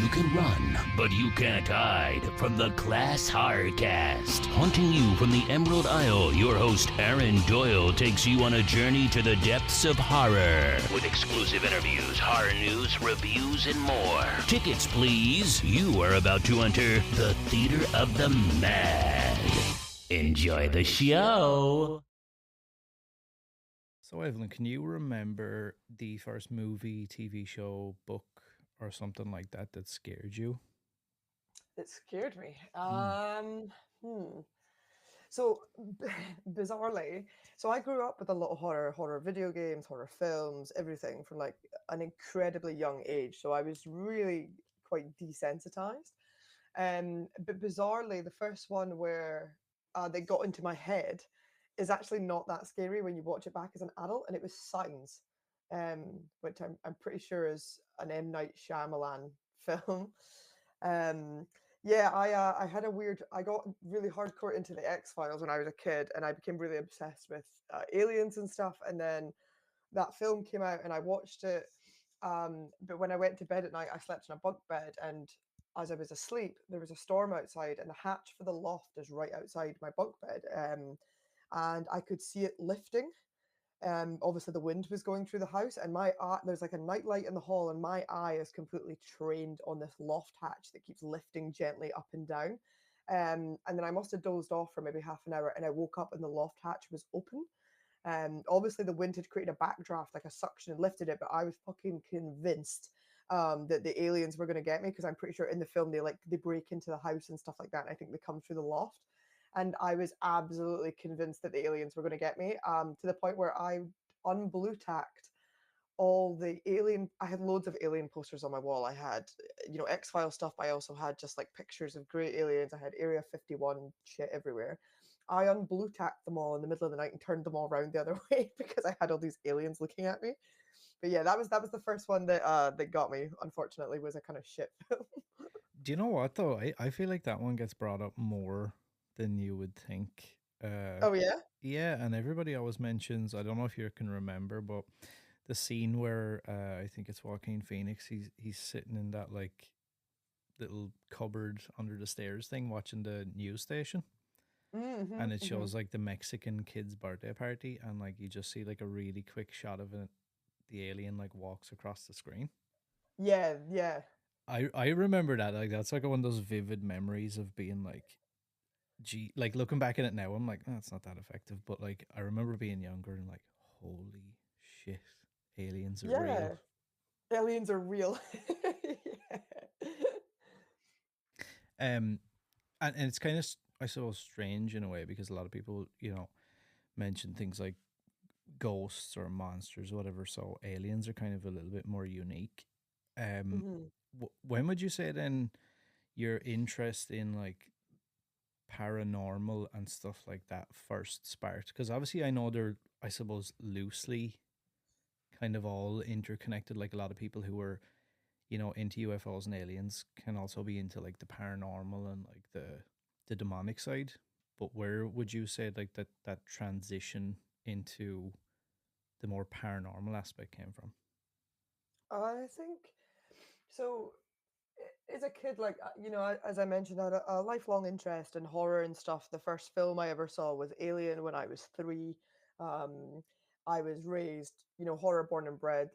You can run, but you can't hide from the Class Horrorcast. Haunting you from the Emerald Isle, your host Aaron Doyle takes you on a journey to the depths of horror. With exclusive interviews, horror news, reviews, and more. Tickets, please. You are about to enter the Theater of the Mad. Enjoy the show. So, Evelyn, can you remember the first movie, TV show, book, or something like that that scared you? It scared me. Mm. So bizarrely, so I grew up with a lot of horror video games, horror films, everything from like an incredibly young age. So I was really quite desensitized. But bizarrely, the first one where they got into my head is actually not that scary when you watch it back as an adult, and it was Signs, which I'm pretty sure is an M. Night Shyamalan film. Um, yeah, I had a weird. I got really hardcore into the X-Files when I was a kid, and I became really obsessed with aliens and stuff. And then that film came out, and I watched it. But when I went to bed at night, I slept in a bunk bed, and as I was asleep, there was a storm outside, and the hatch for the loft is right outside my bunk bed. And I could see it lifting. Obviously the wind was going through the house, and my eye, there's like a nightlight in the hall, and my eye is completely trained on this loft hatch that keeps lifting gently up and down. And then I must have dozed off for maybe half an hour, and I woke up and the loft hatch was open. Obviously the wind had created a backdraft, like a suction, and lifted it, but I was fucking convinced that the aliens were going to get me, because I'm pretty sure in the film they break into the house and stuff like that, and I think they come through the loft. And I was absolutely convinced that the aliens were going to get me, to the point where I unblue tacked all the alien. I had loads of alien posters on my wall. I had, X-File stuff, but I also had just like pictures of great aliens. I had Area 51 shit everywhere. I unblue tacked them all in the middle of the night and turned them all around the other way because I had all these aliens looking at me. But yeah, that was the first one that got me. Unfortunately, was a kind of shit film. Do you know what though? I feel like that one gets brought up more than you would think. Oh yeah. Yeah, and everybody always mentions. I don't know if you can remember, but the scene where I think it's Joaquin Phoenix. He's sitting in that like little cupboard under the stairs thing, watching the news station, Mm-hmm, and it mm-hmm. shows like the Mexican kid's birthday party, and like you just see like a really quick shot of it. The alien like walks across the screen. Yeah, yeah. I remember that, like that's like one of those vivid memories of being like, gee, like looking back at it now, I'm like, oh, it's not that effective, but like I remember being younger and like, holy shit, aliens are real. Yeah, aliens are real. Yeah. Um, and it's kind of I suppose strange in a way because a lot of people mention things like ghosts or monsters or whatever, so aliens are kind of a little bit more unique. Um, Mhm. when would you say then your interest in like paranormal and stuff like that first sparked? Because obviously I know they're, I suppose, loosely kind of all interconnected. Like a lot of people who are, into UFOs and aliens can also be into like the paranormal and like the demonic side. But where would you say like that transition into the more paranormal aspect came from? I think so. As a kid, like as I mentioned, I had a lifelong interest in horror and stuff. The first film I ever saw was Alien when I was 3. Um, I was raised, horror born and bred,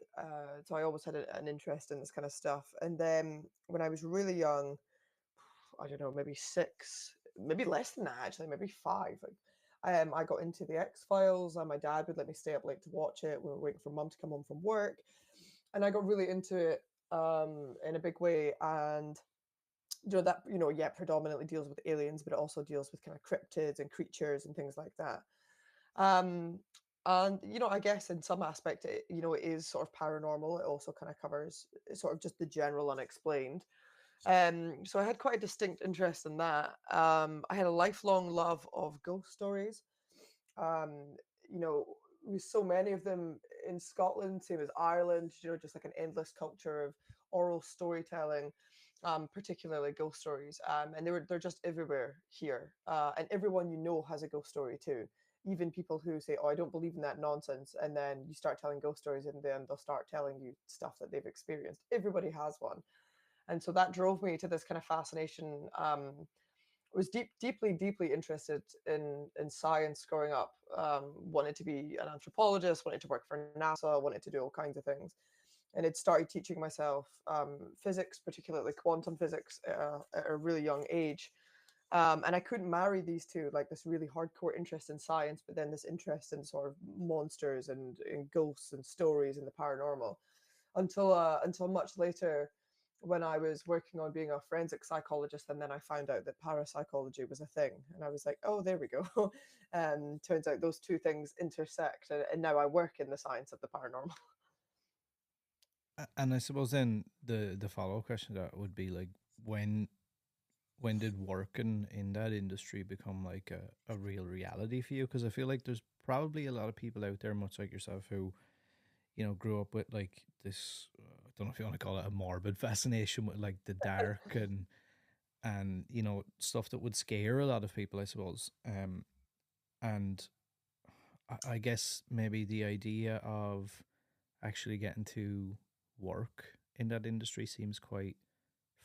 so I always had an interest in this kind of stuff. And then when I was really young, I don't know, maybe 6, maybe less than that actually, maybe 5. Like, I got into the X Files, and my dad would let me stay up late to watch it. We were waiting for mum to come home from work, and I got really into it in a big way. And yeah, predominantly deals with aliens, but it also deals with kind of cryptids and creatures and things like that. Um, and I guess in some aspect, it is sort of paranormal. It also kind of covers sort of just the general unexplained. So I had quite a distinct interest in that. I had a lifelong love of ghost stories. Um, you know, with so many of them in Scotland, same as Ireland, just like an endless culture of oral storytelling, particularly ghost stories. And they're just everywhere here. And everyone has a ghost story too. Even people who say, "Oh, I don't believe in that nonsense," and then you start telling ghost stories, and then they'll start telling you stuff that they've experienced. Everybody has one. And so that drove me to this kind of fascination. Was deeply interested in science growing up. Wanted to be an anthropologist, wanted to work for NASA, wanted to do all kinds of things, and had started teaching myself physics, particularly quantum physics, at a really young age. And I couldn't marry these two, like this really hardcore interest in science, but then this interest in sort of monsters and ghosts and stories and the paranormal, until much later, when I was working on being a forensic psychologist, and then I found out that parapsychology was a thing, and I was like, oh, there we go. Turns out those two things intersect, and now I work in the science of the paranormal. And I suppose then the follow up question to that would be like, when when did working in that industry become like a real reality for you? Because I feel like there's probably a lot of people out there, much like yourself, who grew up with like this. I don't know if you want to call it a morbid fascination with like the dark and stuff that would scare a lot of people, I suppose. And I guess maybe the idea of actually getting to work in that industry seems quite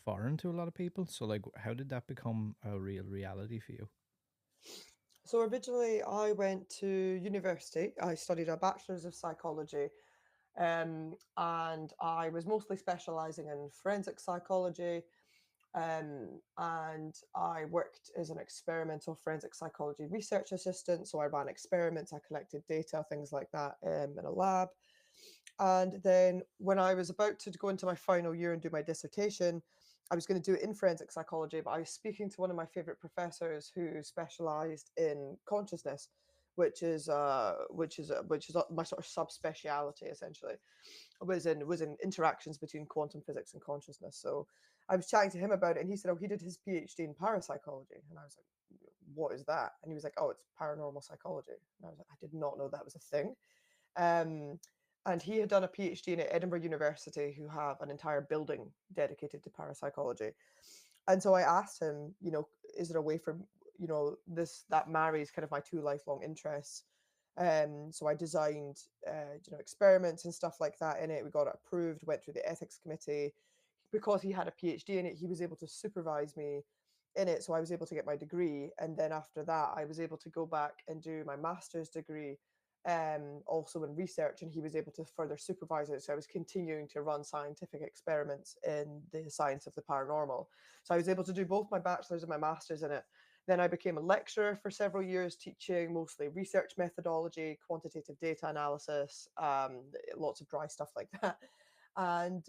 foreign to a lot of people. So, like, how did that become a real reality for you? So originally, I went to university. I studied a bachelor's of psychology, and I was mostly specializing in forensic psychology. And I worked as an experimental forensic psychology research assistant. So I ran experiments, I collected data, things like that, in a lab. And then when I was about to go into my final year and do my dissertation, I was going to do it in forensic psychology, but I was speaking to one of my favorite professors who specialized in consciousness, which is my sort of subspeciality essentially. Was in interactions between quantum physics and consciousness. So I was chatting to him about it, and he said, "Oh, he did his PhD in parapsychology," and I was like, "What is that?" And he was like, "Oh, it's paranormal psychology." And I was like, "I did not know that was a thing." Um, and he had done a PhD in at Edinburgh University, who have an entire building dedicated to parapsychology. And so I asked him, is there a way for this that marries kind of my two lifelong interests? So I designed, experiments and stuff like that in it. We got it approved, went through the ethics committee. Because he had a PhD in it, he was able to supervise me in it. So I was able to get my degree. And then after that, I was able to go back and do my master's degree, also in research. And he was able to further supervise it. So I was continuing to run scientific experiments in the science of the paranormal. So I was able to do both my bachelor's and my master's in it. Then I became a lecturer for several years, teaching mostly research methodology, quantitative data analysis, lots of dry stuff like that. And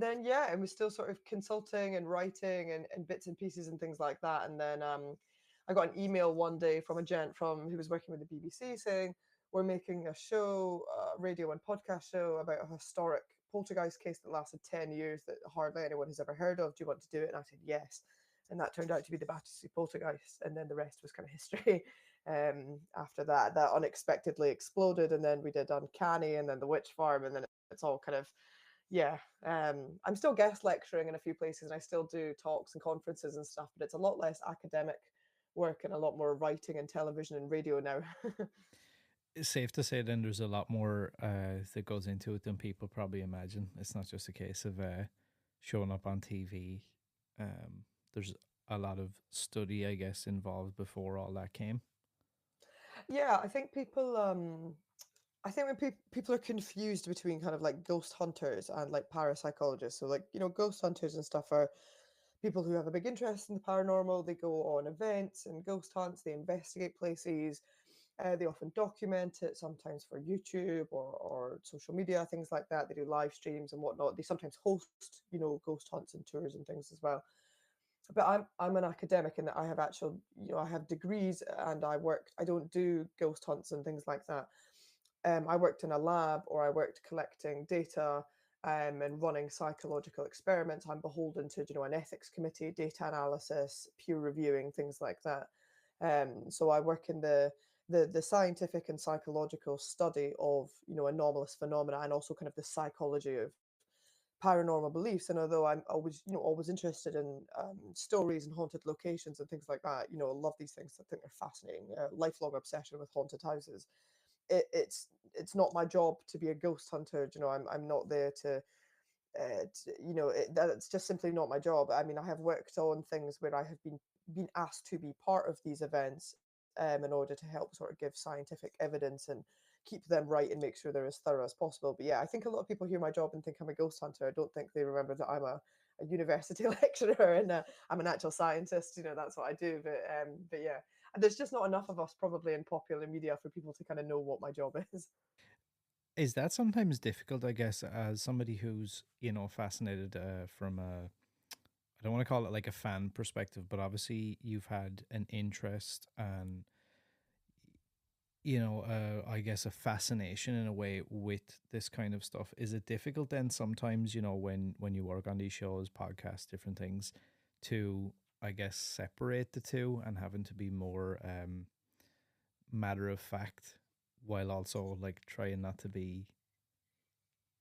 then yeah, and was still sort of consulting and writing and bits and pieces and things like that. And then I got an email one day from a gent from who was working with the BBC saying, we're making a show, radio and podcast show about a historic poltergeist case that lasted 10 years that hardly anyone has ever heard of. Do you want to do it? And I said yes. And that turned out to be the Battersea poltergeist. And then the rest was kind of history. After that, that unexpectedly exploded. And then we did Uncanny and then the Witch Farm. And then it's all kind of, yeah. I'm still guest lecturing in a few places, and I still do talks and conferences and stuff, but it's a lot less academic work and a lot more writing and television and radio now. It's safe to say then there's a lot more that goes into it than people probably imagine. It's not just a case of showing up on TV. There's a lot of study, I guess, involved before all that came. Yeah, I think when people are confused between kind of like ghost hunters and like parapsychologists. So like, ghost hunters and stuff are people who have a big interest in the paranormal. They go on events and ghost hunts, they investigate places. They often document it, sometimes for YouTube or social media, things like that. They do live streams and whatnot. They sometimes host, ghost hunts and tours and things as well. But I'm an academic in that I have actual, I have degrees and I work. I don't do ghost hunts and things like that. I worked in a lab, or I worked collecting data, and running psychological experiments. I'm beholden to, an ethics committee, data analysis, peer reviewing, things like that. So I work in the scientific and psychological study of, anomalous phenomena, and also kind of the psychology of paranormal beliefs. And although I'm always, always interested in stories and haunted locations and things like that, I love these things. I think they're fascinating. Lifelong obsession with haunted houses. It's not my job to be a ghost hunter. I'm not there that's just simply not my job. I mean, I have worked on things where I have been asked to be part of these events in order to help sort of give scientific evidence and keep them right and make sure they're as thorough as possible. But yeah, I think a lot of people hear my job and think I'm a ghost hunter. I don't think they remember that I'm a university lecturer and I'm an actual scientist. That's what I do. But yeah, there's just not enough of us probably in popular media for people to kind of know what my job is. Is that sometimes difficult, I guess, as somebody who's, fascinated from a, I don't want to call it like a fan perspective, but obviously you've had an interest and, I guess a fascination in a way with this kind of stuff. Is it difficult then sometimes, when you work on these shows, podcasts, different things, to, I guess, separate the two and having to be more matter of fact while also like trying not to be,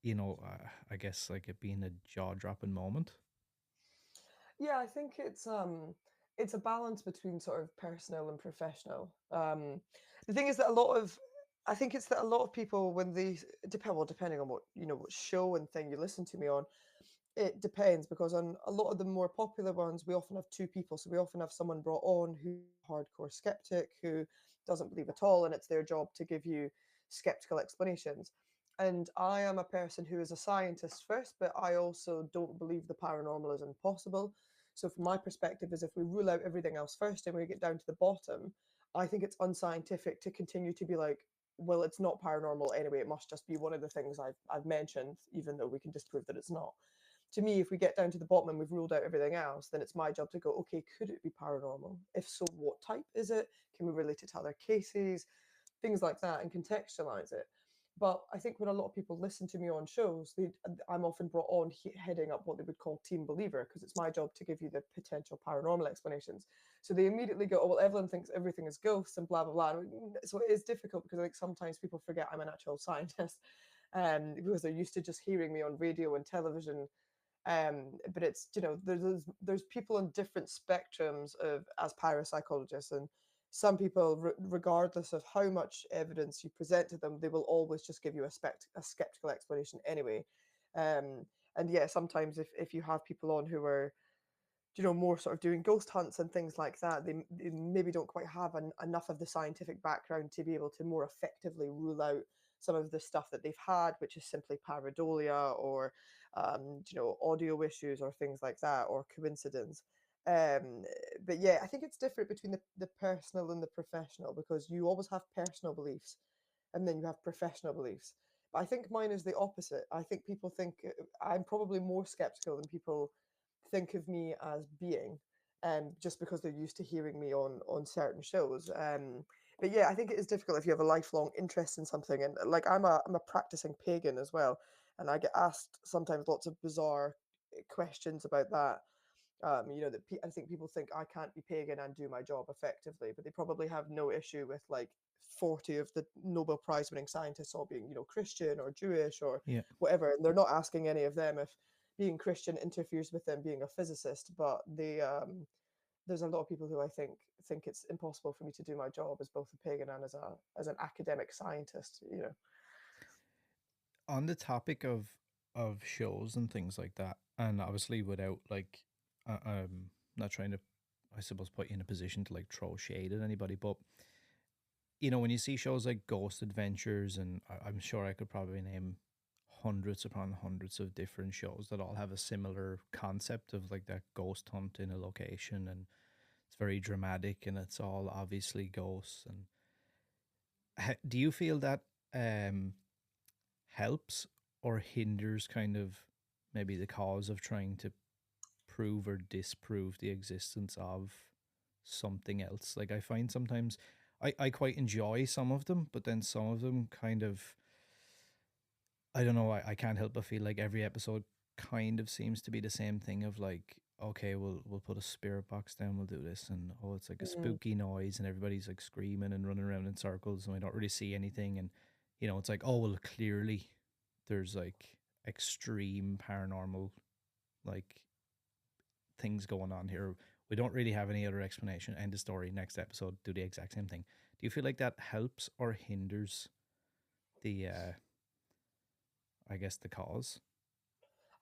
I guess like it being a jaw dropping moment. Yeah, I think it's a balance between sort of personal and professional. The thing is that I think it's that a lot of people when they depending on what show and thing you listen to me on, it depends because on a lot of the more popular ones, we often have two people. So we often have someone brought on who's a hardcore skeptic who doesn't believe at all, and it's their job to give you skeptical explanations. And I am a person who is a scientist first, but I also don't believe the paranormal is impossible. So from my perspective is if we rule out everything else first and we get down to the bottom, I think it's unscientific to continue to be like, well, it's not paranormal anyway. It must just be one of the things I've mentioned, even though we can disprove that it's not. To me, if we get down to the bottom and we've ruled out everything else, then it's my job to go, okay, could it be paranormal? If so, what type is it? Can we relate it to other cases? Things like that and contextualize it. But I think when a lot of people listen to me on shows, I'm often brought on heading up what they would call team believer because it's my job to give you the potential paranormal explanations. So they immediately go, oh, well, Evelyn thinks everything is ghosts and blah, blah, blah. So it is difficult because I think sometimes people forget I'm an actual scientist because they're used to just hearing me on radio and television but it's there's people on different spectrums of as parapsychologists, and some people regardless of how much evidence you present to them, they will always just give you a skeptical explanation anyway. um and yeah, sometimes if you have people on who are more sort of doing ghost hunts and things like that, they maybe don't quite have enough of the scientific background to be able to more effectively rule out some of the stuff that they've had, which is simply pareidolia or audio issues or things like that or coincidence. um, but yeah, I think it's different between the personal and the professional because you always have personal beliefs and then you have professional beliefs. But I think mine is the opposite. I think people think I'm probably more skeptical than people think of me as being, just because they're used to hearing me on certain shows. But yeah, I think it is difficult if you have a lifelong interest in something, and like I'm a practicing pagan as well, and I get asked sometimes lots of bizarre questions about that. I think people think I can't be pagan and do my job effectively, but they probably have no issue with like 40 of the Nobel Prize winning scientists all being, Christian or Jewish or Yeah. whatever. And they're not asking any of them if being Christian interferes with them being a physicist, but there's a lot of people who I think it's impossible for me to do my job as both a pagan and as an academic scientist. On the topic of shows and things like that, and obviously without like, not trying to, I suppose, put you in a position to like throw shade at anybody, but when you see shows like Ghost Adventures, and I'm sure I could probably name hundreds upon hundreds of different shows that all have a similar concept of like that ghost hunt in a location, and it's very dramatic and it's all obviously ghosts. And do you feel that um helps or hinders kind of maybe the cause of trying to prove or disprove the existence of something else? Like I find sometimes I quite enjoy some of them, but then some of them kind of, I don't know, I can't help but feel like every episode kind of seems to be the same thing of like, okay, we'll put a spirit box down, we'll do this, and oh, it's like a Mm. spooky noise and everybody's like screaming and running around in circles and we don't really see anything. And it's like, oh well, clearly there's like extreme paranormal like things going on here. We don't really have any other explanation. End of story. Next episode, do the exact same thing. Do you feel like that helps or hinders the I guess the cause?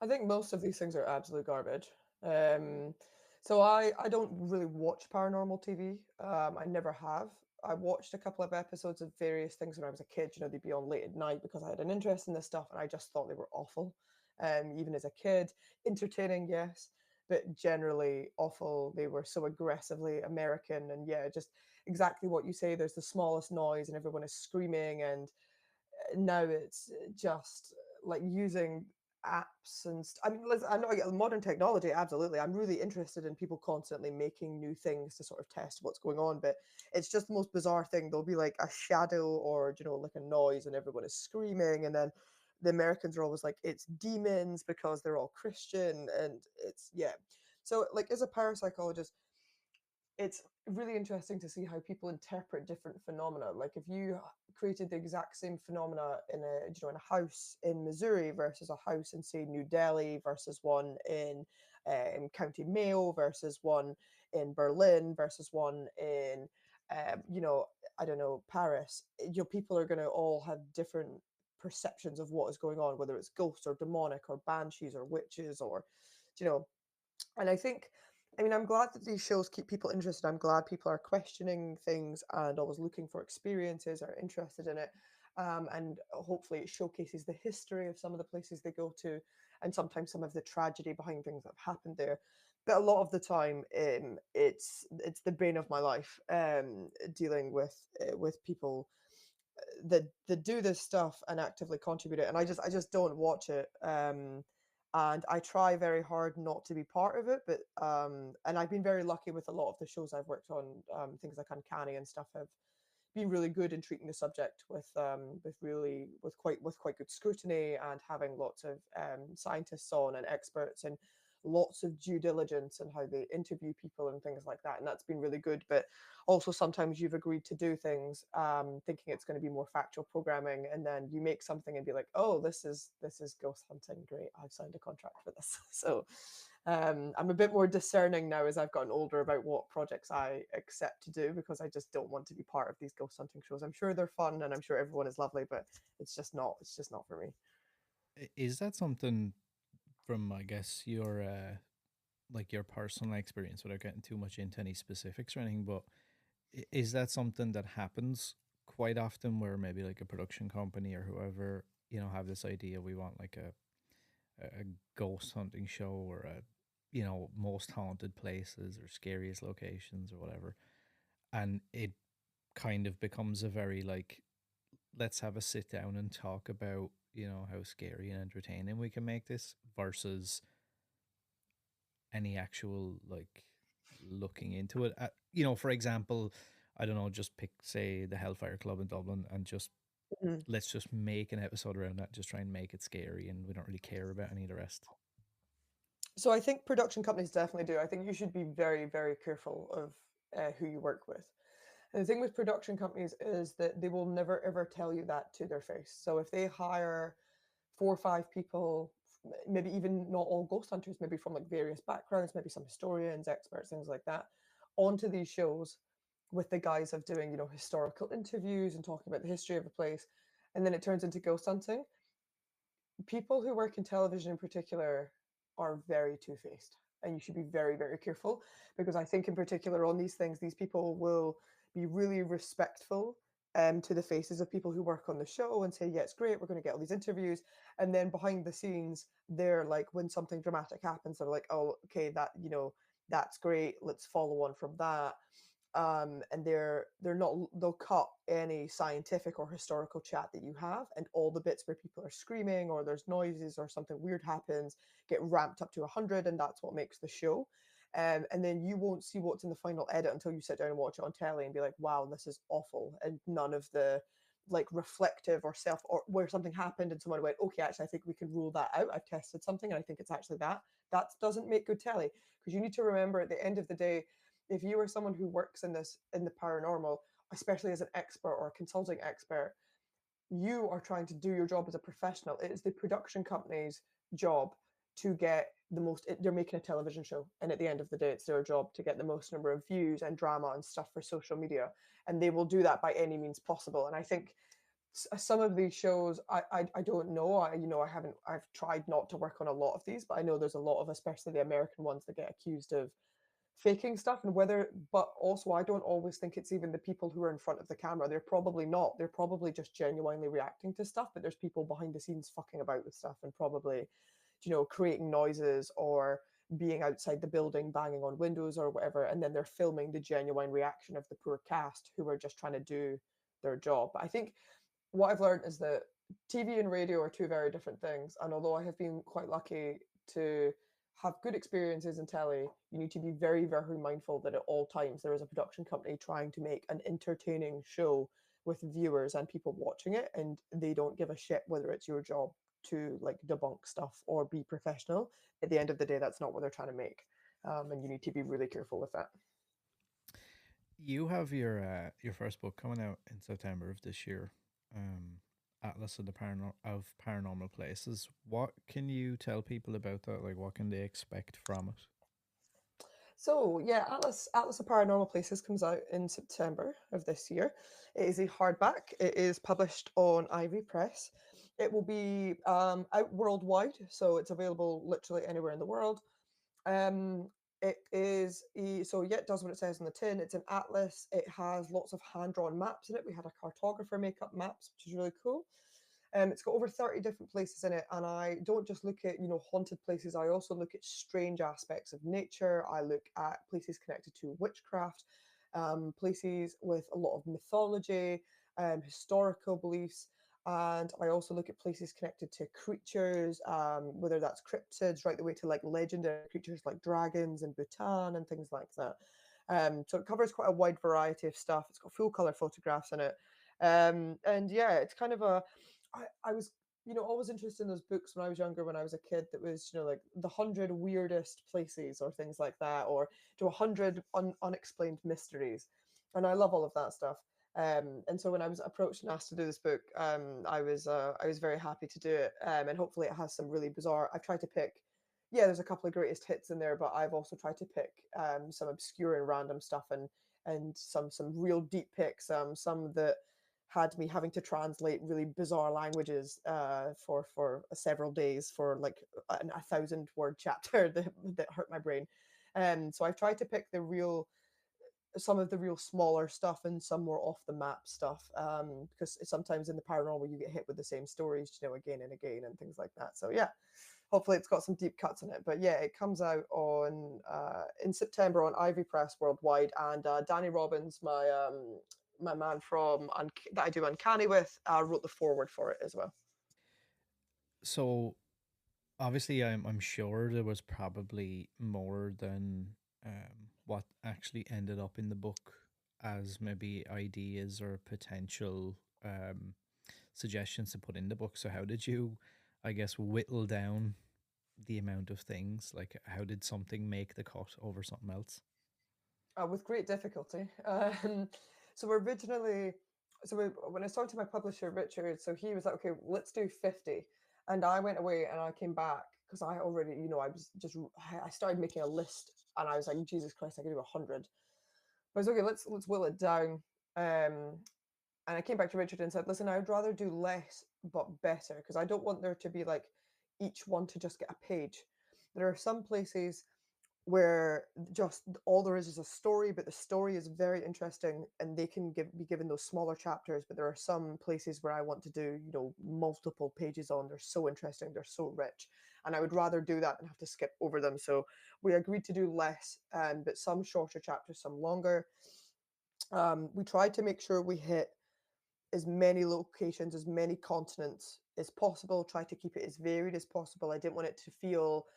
I think most of these things are absolute garbage. Um, so I don't really watch paranormal TV. I never have. I watched a couple of episodes of various things when I was a kid. You know, they'd be on late at night because I had an interest in this stuff, and I just thought they were awful. Even as a kid, entertaining, yes, but generally awful. They were so aggressively American, and yeah, just exactly what you say. There's the smallest noise, and everyone is screaming, and now it's just like using apps and I mean, listen, I know modern technology, absolutely. I'm really interested in people constantly making new things to sort of test what's going on, but it's just the most bizarre thing. There'll be like a shadow or, you know, like a noise and everyone is screaming. And then the Americans are always like, it's demons because they're all Christian. And it's, yeah. So, like, as a parapsychologist, it's really interesting to see how people interpret different phenomena. Like if you created the exact same phenomena in a, you know, in a house in Missouri versus a house in say New Delhi versus one in County Mayo versus one in Berlin versus one in you know, I don't know, Paris. You know, people are going to all have different perceptions of what is going on, whether it's ghosts or demonic or banshees or witches or, you know, and I think, I mean, I'm glad that these shows keep people interested. I'm glad people are questioning things and always looking for experiences, are interested in it. And hopefully it showcases the history of some of the places they go to and sometimes some of the tragedy behind things that have happened there. But a lot of the time, it's the bane of my life, dealing with people that do this stuff and actively contribute it, and I just don't watch it. And I try very hard not to be part of it, but and I've been very lucky with a lot of the shows I've worked on. Things like Uncanny and stuff have been really good in treating the subject with quite good scrutiny and having lots of scientists on and experts and lots of due diligence and how they interview people and things like that, and that's been really good. But also sometimes you've agreed to do things thinking it's going to be more factual programming, and then you make something and be like, oh, this is ghost hunting, great, I've signed a contract for this. So I'm a bit more discerning now as I've gotten older about what projects I accept to do, because I just don't want to be part of these ghost hunting shows. I'm sure they're fun and I'm sure everyone is lovely, but it's just not for me. Is that something from, I guess, your like your personal experience, without getting too much into any specifics or anything, but is that something that happens quite often, where maybe like a production company or whoever, have this idea, we want like a ghost hunting show, or a, most haunted places or scariest locations or whatever, and it kind of becomes a very like, let's have a sit down and talk about, how scary and entertaining we can make this, versus any actual like looking into it. For example, I don't know, just pick, say, the Hellfire Club in Dublin, and just Mhm. let's just make an episode around that, just try and make it scary, and we don't really care about any of the rest. So I think production companies definitely do. I think you should be very, very careful of who you work with. And the thing with production companies is that they will never ever tell you that to their face. So if they hire 4 or 5 people, maybe even not all ghost hunters, maybe from like various backgrounds, maybe some historians, experts, things like that, onto these shows with the guise of doing, you know, historical interviews and talking about the history of a place, and then it turns into ghost hunting. People who work in television in particular are very two-faced, and you should be very, very careful, because I think in particular on these things, these people will be really respectful to the faces of people who work on the show and say, yeah, it's great, we're going to get all these interviews, and then behind the scenes they're like, when something dramatic happens, they're like, oh, okay, that, you know, that's great, let's follow on from that. And they're not, they'll cut any scientific or historical chat that you have, and all the bits where people are screaming or there's noises or something weird happens get ramped up to 100, and that's what makes the show. And then you won't see what's in the final edit until you sit down and watch it on telly and be like, wow, this is awful, and none of the like reflective or self, or where something happened and someone went, okay, actually I think we can rule that out, I've tested something and I think it's actually that doesn't make good telly. Because you need to remember, at the end of the day, if you are someone who works in this, in the paranormal, especially as an expert or a consulting expert, you are trying to do your job as a professional. It is the production company's job to get the most, they're making a television show, and at the end of the day it's their job to get the most number of views and drama and stuff for social media, and they will do that by any means possible. And I think some of these shows I don't know. I've tried not to work on a lot of these, but I know there's a lot of, especially the American ones, that get accused of faking stuff. And whether, but also I don't always think it's even the people who are in front of the camera. They're probably not. They're probably just genuinely reacting to stuff, but there's people behind the scenes fucking about with stuff and probably, creating noises or being outside the building banging on windows or whatever, and then they're filming the genuine reaction of the poor cast who are just trying to do their job. But I think what I've learned is that TV and radio are two very different things. And although I have been quite lucky to have good experiences in telly, you need to be very, very mindful that at all times there is a production company trying to make an entertaining show with viewers and people watching it, and they don't give a shit whether it's your job to like debunk stuff or be professional. At the end of the day, that's not what they're trying to make, and you need to be really careful with that. You have your first book coming out in September of this year, um, Atlas of the Paranormal Places. What can you tell people about that? Like, what can they expect from it? So yeah, Atlas of Paranormal Places comes out in September of this year. It is a hardback. It is published on Ivy Press. It will be out worldwide, so it's available literally anywhere in the world. Um, so yeah, it does what it says on the tin. It's an atlas. It has lots of hand drawn maps in it. We had a cartographer make up maps, which is really cool. It's got over 30 different places in it, and I don't just look at haunted places. I also look at strange aspects of nature. I look at places connected to witchcraft, places with a lot of mythology, historical beliefs, and I also look at places connected to creatures, whether that's cryptids, right the way to like legendary creatures like dragons and Bhutan and things like that. So it covers quite a wide variety of stuff. It's got full color photographs in it. And yeah, it's kind of I was always interested in those books when I was younger, when I was a kid, that was like the 100 weirdest places or things like that, or to 100 unexplained mysteries, and I love all of that stuff. And so when I was approached and asked to do this book, I was very happy to do it, and hopefully it has some really bizarre. I've tried to pick, yeah, there's a couple of greatest hits in there, but I've also tried to pick some obscure and random stuff, and some real deep picks, some that had me having to translate really bizarre languages for several days for like a 1,000 word chapter that hurt my brain. So I've tried to pick some of the real smaller stuff and some more off the map stuff, because sometimes in the paranormal you get hit with the same stories, again and again and things like that. So yeah, hopefully it's got some deep cuts in it. But yeah, it comes out on in September on Ivy Press worldwide, and Danny Robbins, my man from that I do Uncanny with, wrote the foreword for it as well. So obviously, I'm sure there was probably more than what actually ended up in the book as maybe ideas or potential suggestions to put in the book. So how did you, I guess, whittle down the amount of things? Like, how did something make the cut over something else? With great difficulty. So originally, when I started my publisher Richard, so he was like, okay, let's do 50, and I went away and I came back because I already, I was just I started making a list, and I was like, Jesus Christ, I could do 100. But I was okay. Let's will it down. Um, and I came back to Richard and said, listen, I would rather do less but better, because I don't want there to be like each one to just get a page. There are some places where just all there is a story, but the story is very interesting, and they can be given those smaller chapters. But there are some places where I want to do, multiple pages on. They're so interesting, they're so rich, and I would rather do that than have to skip over them. So we agreed to do less, but some shorter chapters, some longer. We tried to make sure we hit as many locations, as many continents as possible, try to keep it as varied as possible. I didn't want it to feel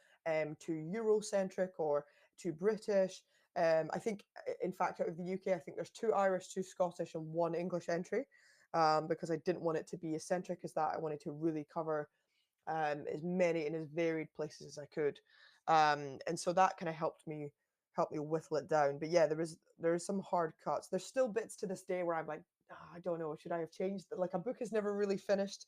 too Eurocentric or too British. I think, in fact, out of the UK, I think there's 2 Irish, 2 Scottish, and 1 English entry, because I didn't want it to be as centric as that. I wanted to really cover as many and as varied places as I could, and so that kind of helped me whittle it down. But yeah, there is some hard cuts. There's still bits to this day where I'm like, I don't know, should I have changed? Like, a book is never really finished.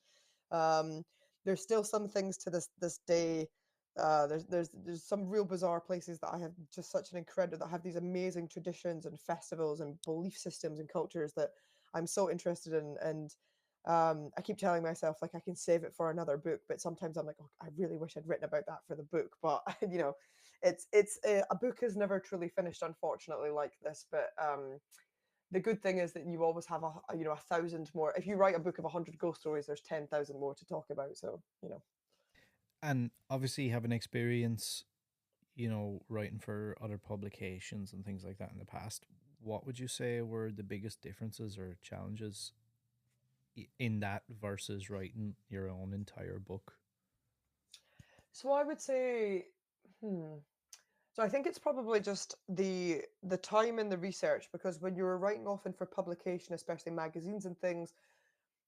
Um, there's still some things to this day. There's some real bizarre places that I have just such an incredible, that have these amazing traditions and festivals and belief systems and cultures that I'm so interested in, and I keep telling myself like I can save it for another book, but sometimes I'm like, oh, I really wish I'd written about that for the book. But you know, a book is never truly finished, unfortunately, like this. But the good thing is that you always have you know, 1,000 more. If you write a book of 100 ghost stories, there's 10,000 more to talk about. So you know. And obviously, you have an experience, writing for other publications and things like that in the past. What would you say were the biggest differences or challenges in that versus writing your own entire book? So I would say, hmm. So I think it's probably just the time and the research, because when you're writing often for publication, especially magazines and things,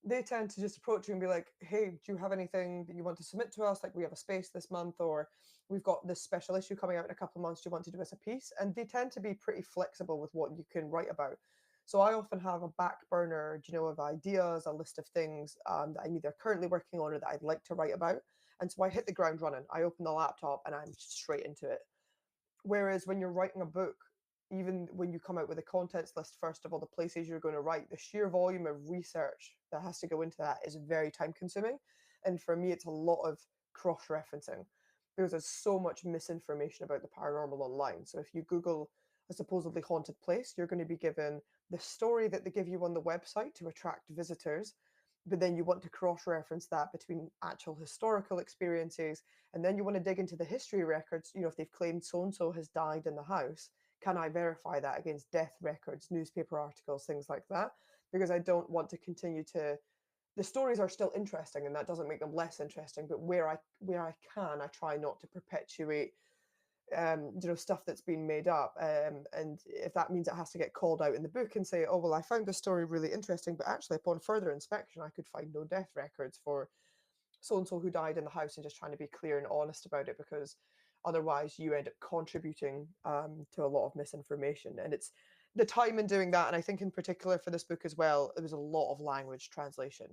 they tend to just approach you and be like, "Hey, do you have anything that you want to submit to us? Like, we have a space this month, or we've got this special issue coming out in a couple of months. Do you want to do us a piece?" And they tend to be pretty flexible with what you can write about. So I often have a back burner, you know, of ideas, a list of things that I'm either currently working on or that I'd like to write about. And so I hit the ground running. I open the laptop and I'm straight into it. Whereas when you're writing a book, even when you come out with a contents list, first of all, the places you're going to write, the sheer volume of research that has to go into that is very time consuming. And for me, it's a lot of cross referencing because there's so much misinformation about the paranormal online. So if you Google a supposedly haunted place, you're going to be given the story that they give you on the website to attract visitors. But then you want to cross reference that between actual historical experiences, and then you want to dig into the history records. You know, if they've claimed so and so has died in the house, can I verify that against death records, newspaper articles, things like that? Because I don't want to continue to. The stories are still interesting, and that doesn't make them less interesting. But where I can, I try not to perpetuate you know, stuff that's been made up. And if that means it has to get called out in the book and say, oh, well, I found this story really interesting, but actually, upon further inspection, I could find no death records for so and so who died in the house, and just trying to be clear and honest about it, because otherwise you end up contributing to a lot of misinformation. And it's the time in doing that. And I think, in particular for this book as well, there was a lot of language translation.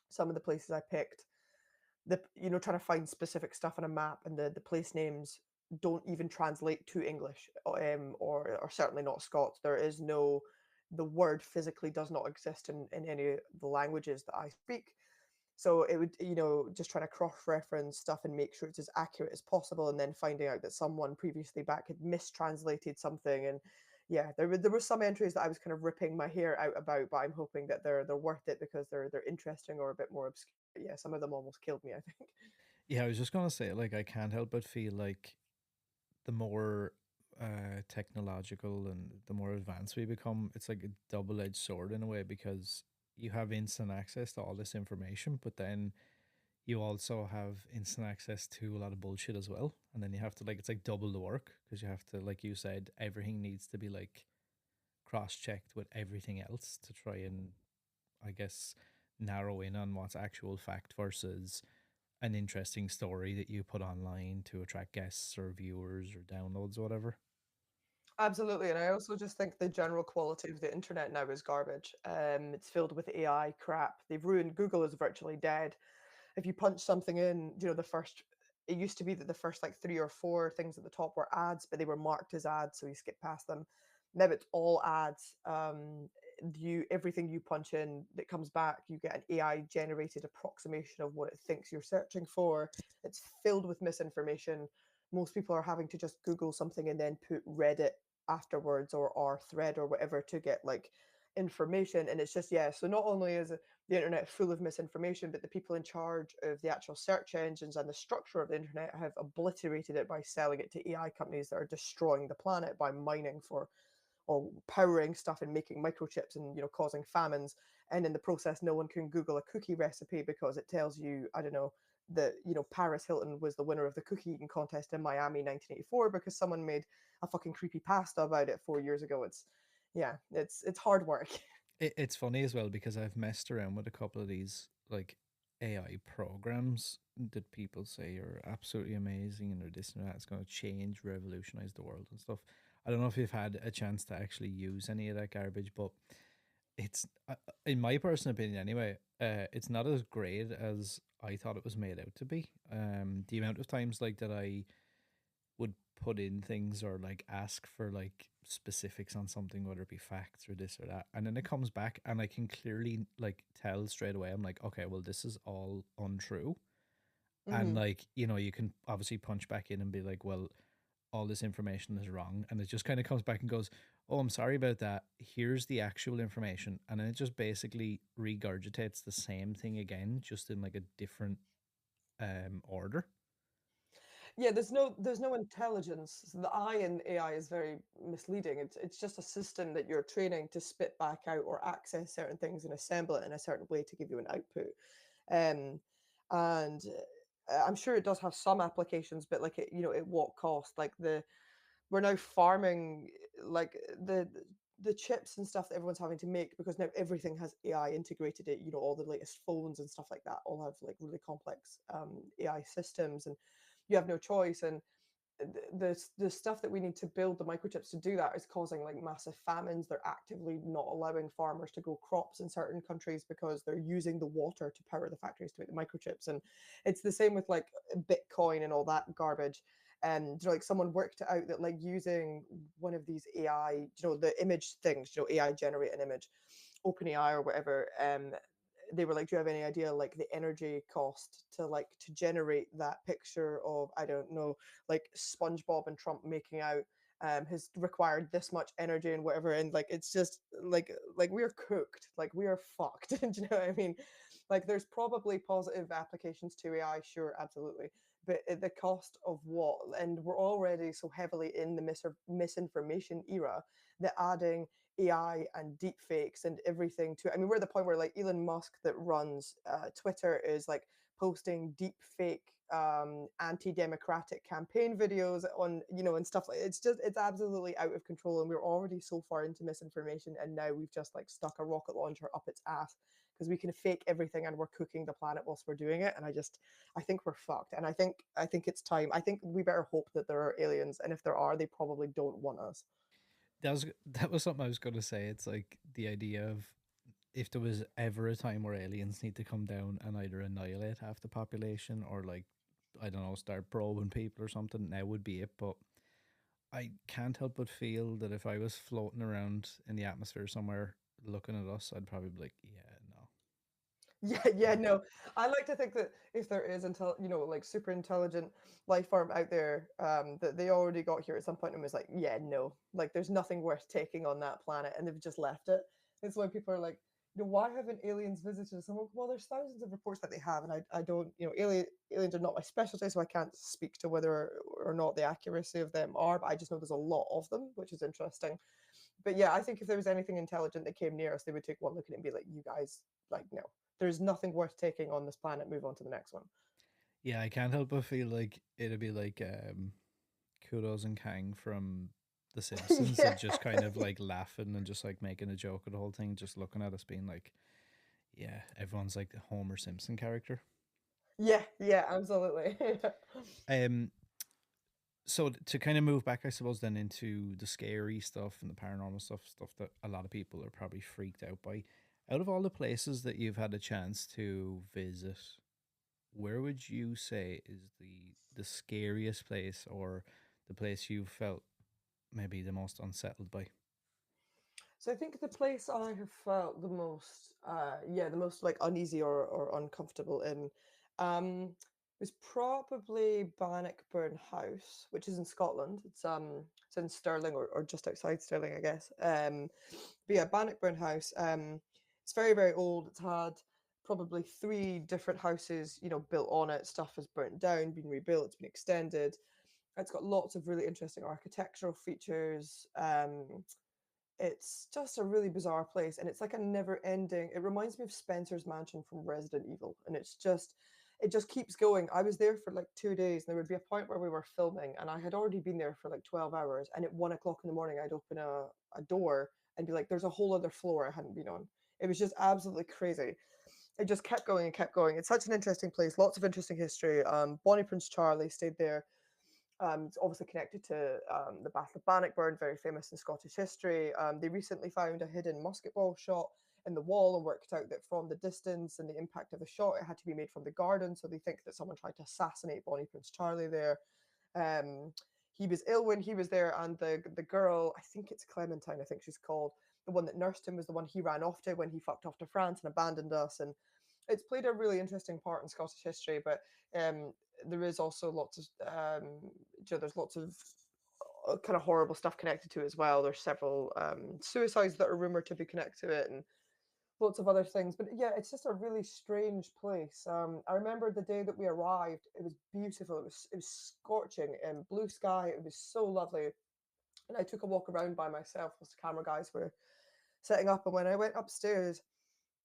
Some of the places I picked, you know, trying to find specific stuff on a map, and the place names don't even translate to English, or certainly not Scots. There is no, the word physically does not exist in any of the languages that I speak. So it would, you know, just trying to cross-reference stuff and make sure it's as accurate as possible, and then finding out that someone previously back had mistranslated something. And yeah, there were some entries that I was kind of ripping my hair out about, but I'm hoping that they're worth it because they're interesting or a bit more obscure. Yeah, some of them almost killed me, I think. Yeah, I was just gonna say, like, I can't help but feel like the more technological and the more advanced we become, it's like a double-edged sword in a way, because you have instant access to all this information, but then you also have instant access to a lot of bullshit as well. And then you have to, like, it's like double the work, because you have to, like you said, everything needs to be like cross-checked with everything else to try and, I guess, narrow in on what's actual fact versus an interesting story that you put online to attract guests or viewers or downloads or whatever. Absolutely, and I also just think the general quality of the internet now is garbage. It's filled with AI crap. They've ruined, Google is virtually dead. If you punch something in, you know, it used to be that the first like three or four things at the top were ads, but they were marked as ads, so you skip past them. Now it's all ads. Everything you punch in that comes back, you get an AI generated approximation of what it thinks you're searching for. It's filled with misinformation. Most people are having to just Google something and then put Reddit afterwards, or r thread or whatever, to get like information. And it's just, yeah, so not only is the internet full of misinformation, but the people in charge of the actual search engines and the structure of the internet have obliterated it by selling it to AI companies that are destroying the planet by mining for, or powering stuff and making microchips, and, you know, causing famines. And in the process, no one can Google a cookie recipe because it tells you, I don't know, that, you know, Paris Hilton was the winner of the cookie eating contest in Miami 1984 because someone made a fucking creepy pasta about it 4 years ago. It's, yeah, it's hard work. It's funny as well, because I've messed around with a couple of these like AI programs that people say are absolutely amazing and they're this and that. It's going to change, revolutionize the world and stuff. I don't know if you've had a chance to actually use any of that garbage, but it's, in my personal opinion anyway, it's not as great as I thought it was made out to be. The amount of times like that I would put in things or like ask for like specifics on something, whether it be facts or this or that, and then it comes back and I can clearly like tell straight away. I'm like, okay, well, this is all untrue. And Hmm. like, you can obviously punch back in and be like, well, all this information is wrong. And it just kind of comes back and goes, oh, I'm sorry about that. Here's the actual information. And then it just basically regurgitates the same thing again, just in like a different order. Yeah, there's no intelligence. So the I in AI is very misleading. It's just a system that you're training to spit back out or access certain things and assemble it in a certain way to give you an output. Um, and I'm sure it does have some applications, but like at what cost? Like we're now farming like the chips and stuff that everyone's having to make because now everything has AI integrated it. All the latest phones and stuff like that all have like really complex AI systems, and you have no choice. And the stuff that we need to build the microchips to do that is causing like massive famines. They're actively not allowing farmers to grow crops in certain countries because they're using the water to power the factories to make the microchips. And it's the same with like Bitcoin and all that garbage. And like someone worked it out that like using one of these AI, the image things, AI generate an image, OpenAI or whatever, they were like, do you have any idea like the energy cost to generate that picture of, I don't know, like SpongeBob and Trump making out, has required this much energy and whatever. And like it's just like we are cooked, like we are fucked. Do you know what I mean? Like there's probably positive applications to AI, sure, absolutely, but at the cost of what? And we're already so heavily in the misinformation era that adding AI and deep fakes and everything to it. I mean, we're at the point where like Elon Musk that runs Twitter is like posting deep fake anti-democratic campaign videos on, and stuff like it's absolutely out of control, and we're already so far into misinformation, and now we've just like stuck a rocket launcher up its ass because we can fake everything and we're cooking the planet whilst we're doing it. And I think we're fucked. And I think it's time. I think we better hope that there are aliens, and if there are, they probably don't want us. That was something I was going to say. It's like the idea of if there was ever a time where aliens need to come down and either annihilate half the population or like, I don't know, start probing people or something, now would be it. But I can't help but feel that if I was floating around in the atmosphere somewhere looking at us, I'd probably be like, yeah, no. Yeah, yeah, no. I like to think that if there is like super intelligent life form out there, that they already got here at some point and was like, yeah, no, like there's nothing worth taking on that planet, and they've just left it. It's why people are like, why haven't aliens visited us? I'm like, well, there's thousands of reports that they have, and I don't, aliens are not my specialty, so I can't speak to whether or not the accuracy of them are, but I just know there's a lot of them, which is interesting. But yeah, I think if there was anything intelligent that came near us, they would take one look at it and be like, "You guys, like, no, there's nothing worth taking on this planet. Move on to the next one." Yeah, I can't help but feel like it'd be like Kudos and Kang from The Simpsons Yeah, and just kind of like laughing and just like making a joke of the whole thing, just looking at us being like, yeah, everyone's like the Homer Simpson character. yeah, yeah, absolutely. Um, so to kind of move back, I suppose, then into the scary stuff and the paranormal stuff that a lot of people are probably freaked out by. Out of all the places that you've had a chance to visit, where would you say is the scariest place or the place you felt maybe the most unsettled by? So I think the place I have felt the most, yeah, the most like uneasy or uncomfortable in, was probably Bannockburn House, which is in Scotland. It's in Stirling or just outside Stirling, I guess. But yeah, Bannockburn House. It's very very old. It's had probably three different houses, built on it. Stuff has burnt down, been rebuilt, it's been extended. It's got lots of really interesting architectural features. It's just a really bizarre place, and it's like a never ending. It reminds me of Spencer's Mansion from Resident Evil, and it just keeps going. I was there for like 2 days, and there would be a point where we were filming, and I had already been there for like 12 hours, and at 1 o'clock in the morning I'd open a door and be like, there's a whole other floor I hadn't been on. It was just absolutely crazy. It just kept going and kept going. It's such an interesting place, lots of interesting history. Bonnie Prince Charlie stayed there. It's obviously connected to the Battle of Bannockburn, very famous in Scottish history. They recently found a hidden musket ball shot in the wall and worked out that from the distance and the impact of the shot, it had to be made from the garden. So they think that someone tried to assassinate Bonnie Prince Charlie there. Um, he was ill when he was there, and the girl, I think it's Clementine, I think she's called, the one that nursed him was the one he ran off to when he fucked off to France and abandoned us. And it's played a really interesting part in Scottish history. But there is also lots of there's lots of kind of horrible stuff connected to it as well. There's several suicides that are rumored to be connected to it, and lots of other things. But yeah, it's just a really strange place. I remember the day that we arrived; it was beautiful. It was scorching and blue sky. It was so lovely, and I took a walk around by myself whilst the camera guys were setting up. And when I went upstairs,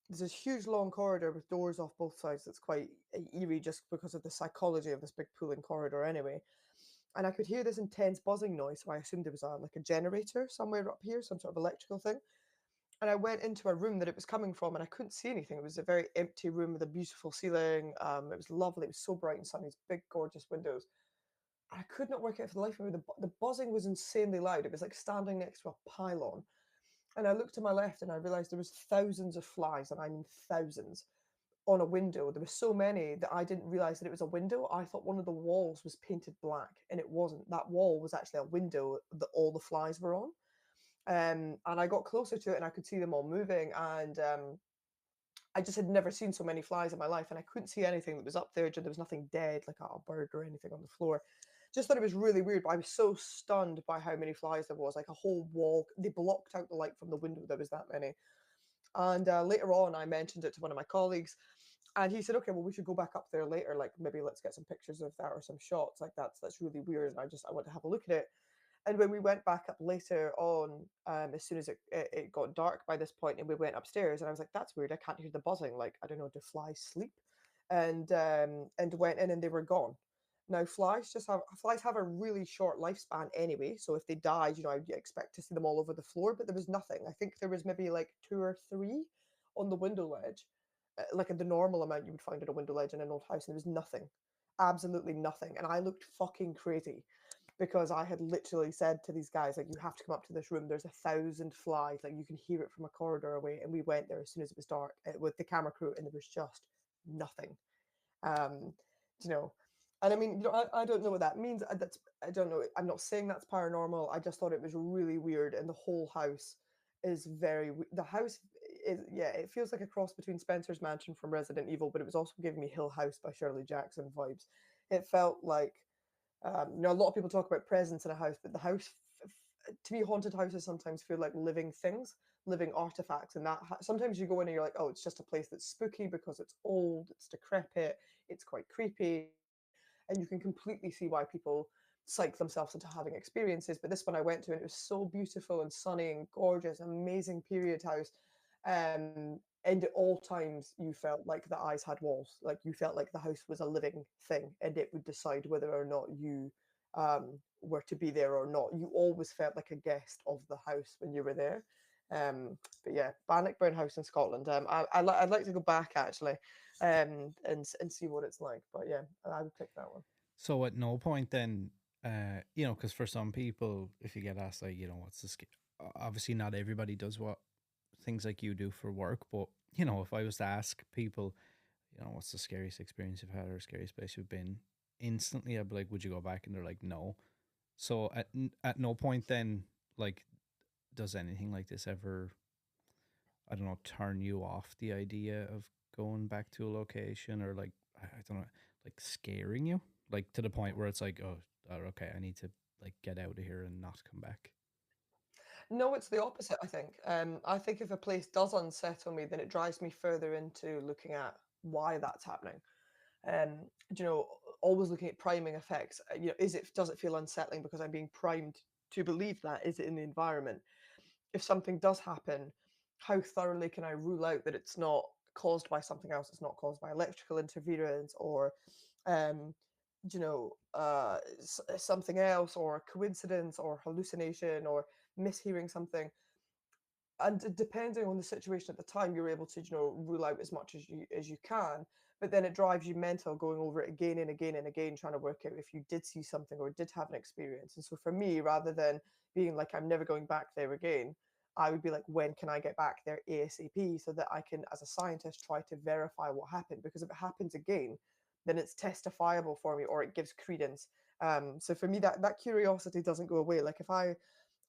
there's this huge long corridor with doors off both sides. That's quite eerie, just because of the psychology of this big pooling corridor, anyway. And I could hear this intense buzzing noise, so I assumed there was like a generator somewhere up here, some sort of electrical thing. And I went into a room that it was coming from, and I couldn't see anything. It was a very empty room with a beautiful ceiling. It was lovely. It was so bright and sunny. These big, gorgeous windows. I could not work out for the life of me. The buzzing was insanely loud. It was like standing next to a pylon. And I looked to my left, and I realized there was thousands of flies, and I mean thousands, on a window. There were so many that I didn't realize that it was a window. I thought one of the walls was painted black, and it wasn't. That wall was actually a window that all the flies were on. And I got closer to it, and I could see them all moving. And I just had never seen so many flies in my life, and I couldn't see anything that was up there. There was nothing dead, like a bird or anything on the floor. Just thought it was really weird, but I was so stunned by how many flies there was. Like a whole wall, they blocked out the light from the window. There was that many. And later on, I mentioned it to one of my colleagues, and he said, "Okay, well, we should go back up there later. Like maybe let's get some pictures of that or some shots. Like that's really weird." And I want to have a look at it. And when we went back up later on, as soon as it got dark by this point, and we went upstairs, and I was like, "That's weird. I can't hear the buzzing. Like, I don't know, do flies sleep?" And went in, and they were gone. Now flies have a really short lifespan anyway. So if they died, I'd expect to see them all over the floor. But there was nothing. I think there was maybe like two or three on the window ledge, like the normal amount you would find at a window ledge in an old house, and there was nothing, absolutely nothing. And I looked fucking crazy because I had literally said to these guys, like, you have to come up to this room. There's 1,000 flies. Like, you can hear it from a corridor away. And we went there as soon as it was dark with the camera crew, and there was just nothing. Um, you know, and I mean, I don't know what that means. I don't know. I'm not saying that's paranormal. I just thought it was really weird, and the whole house is the house is, yeah, it feels like a cross between Spencer's Mansion from Resident Evil, but it was also giving me Hill House by Shirley Jackson vibes. It felt like a lot of people talk about presence in a house, but the house, to me, haunted houses sometimes feel like living things, living artifacts. And sometimes you go in and you're like, oh, it's just a place that's spooky because it's old, it's decrepit, it's quite creepy, and you can completely see why people psych themselves into having experiences. But this one I went to, and it was so beautiful and sunny and gorgeous, amazing period house. And at all times you felt like the eyes had walls, like you felt like the house was a living thing, and it would decide whether or not you were to be there or not. You always felt like a guest of the house when you were there. But yeah, Bannockburn House in Scotland. I'd like to go back actually, and see what it's like. But yeah, I would pick that one. So at no point then, because for some people, if you get asked like, what's the obviously not everybody does what things like you do for work, but if I was to ask people, what's the scariest experience you've had or scariest place you've been, instantly I'd be like, would you go back? And they're like, no. So at no point then, like, does anything like this ever, I don't know, turn you off the idea of going back to a location, or like, I don't know, like scaring you, like to the point where it's like, oh, okay, I need to like get out of here and not come back? No, it's the opposite, I think. I think if a place does unsettle me, then it drives me further into looking at why that's happening. Um, you know, always looking at priming effects. Does it feel unsettling because I'm being primed to believe that? Is it in the environment? If something does happen, how thoroughly can I rule out that it's not caused by something else? It's not caused by electrical interference or, um, something else, or coincidence, or hallucination, or mishearing something. And depending on the situation at the time, you're able to rule out as much as you can. But then it drives you mental going over it again and again and again, trying to work out if you did see something or did have an experience. And so for me, rather than being like, I'm never going back there again, I would be like, when can I get back there ASAP, so that I can, as a scientist, try to verify what happened? Because if it happens again, then it's testifiable for me, or it gives credence, So for me, that curiosity doesn't go away. Like if I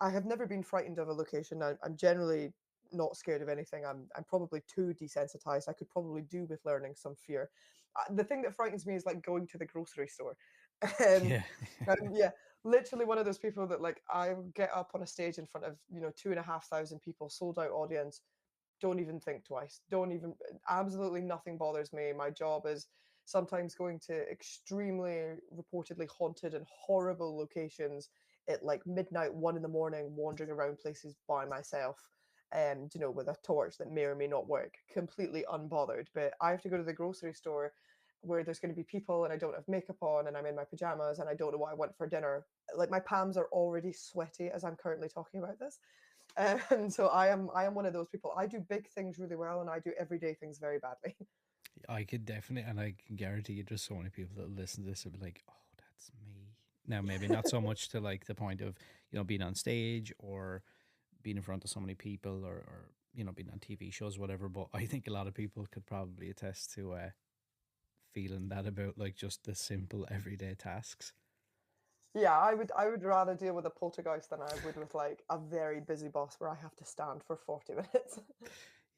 have never been frightened of a location. I'm generally not scared of anything. I'm probably too desensitized. I could probably do with learning some fear. The thing that frightens me is like going to the grocery store. um, Yeah. yeah, literally one of those people that like I get up on a stage in front of 2,500 people, sold out audience, don't even think twice. Don't even, absolutely nothing bothers me. My job is sometimes going to extremely reportedly haunted and horrible locations at like midnight, 1 in the morning, wandering around places by myself. And with a torch that may or may not work, completely unbothered. But I have to go to the grocery store where there's going to be people and I don't have makeup on and I'm in my pajamas and I don't know what I want for dinner. Like my palms are already sweaty as I'm currently talking about this. And so I am one of those people. I do big things really well, and I do everyday things very badly. I could definitely, and I can guarantee you, there's so many people that listen to this will be like, "Oh, that's me." Now, maybe not so much to like the point of being on stage or being in front of so many people, or being on TV shows, whatever. But I think a lot of people could probably attest to feeling that about like just the simple everyday tasks. Yeah, I would rather deal with a poltergeist than I would with like a very busy boss where I have to stand for 40 minutes.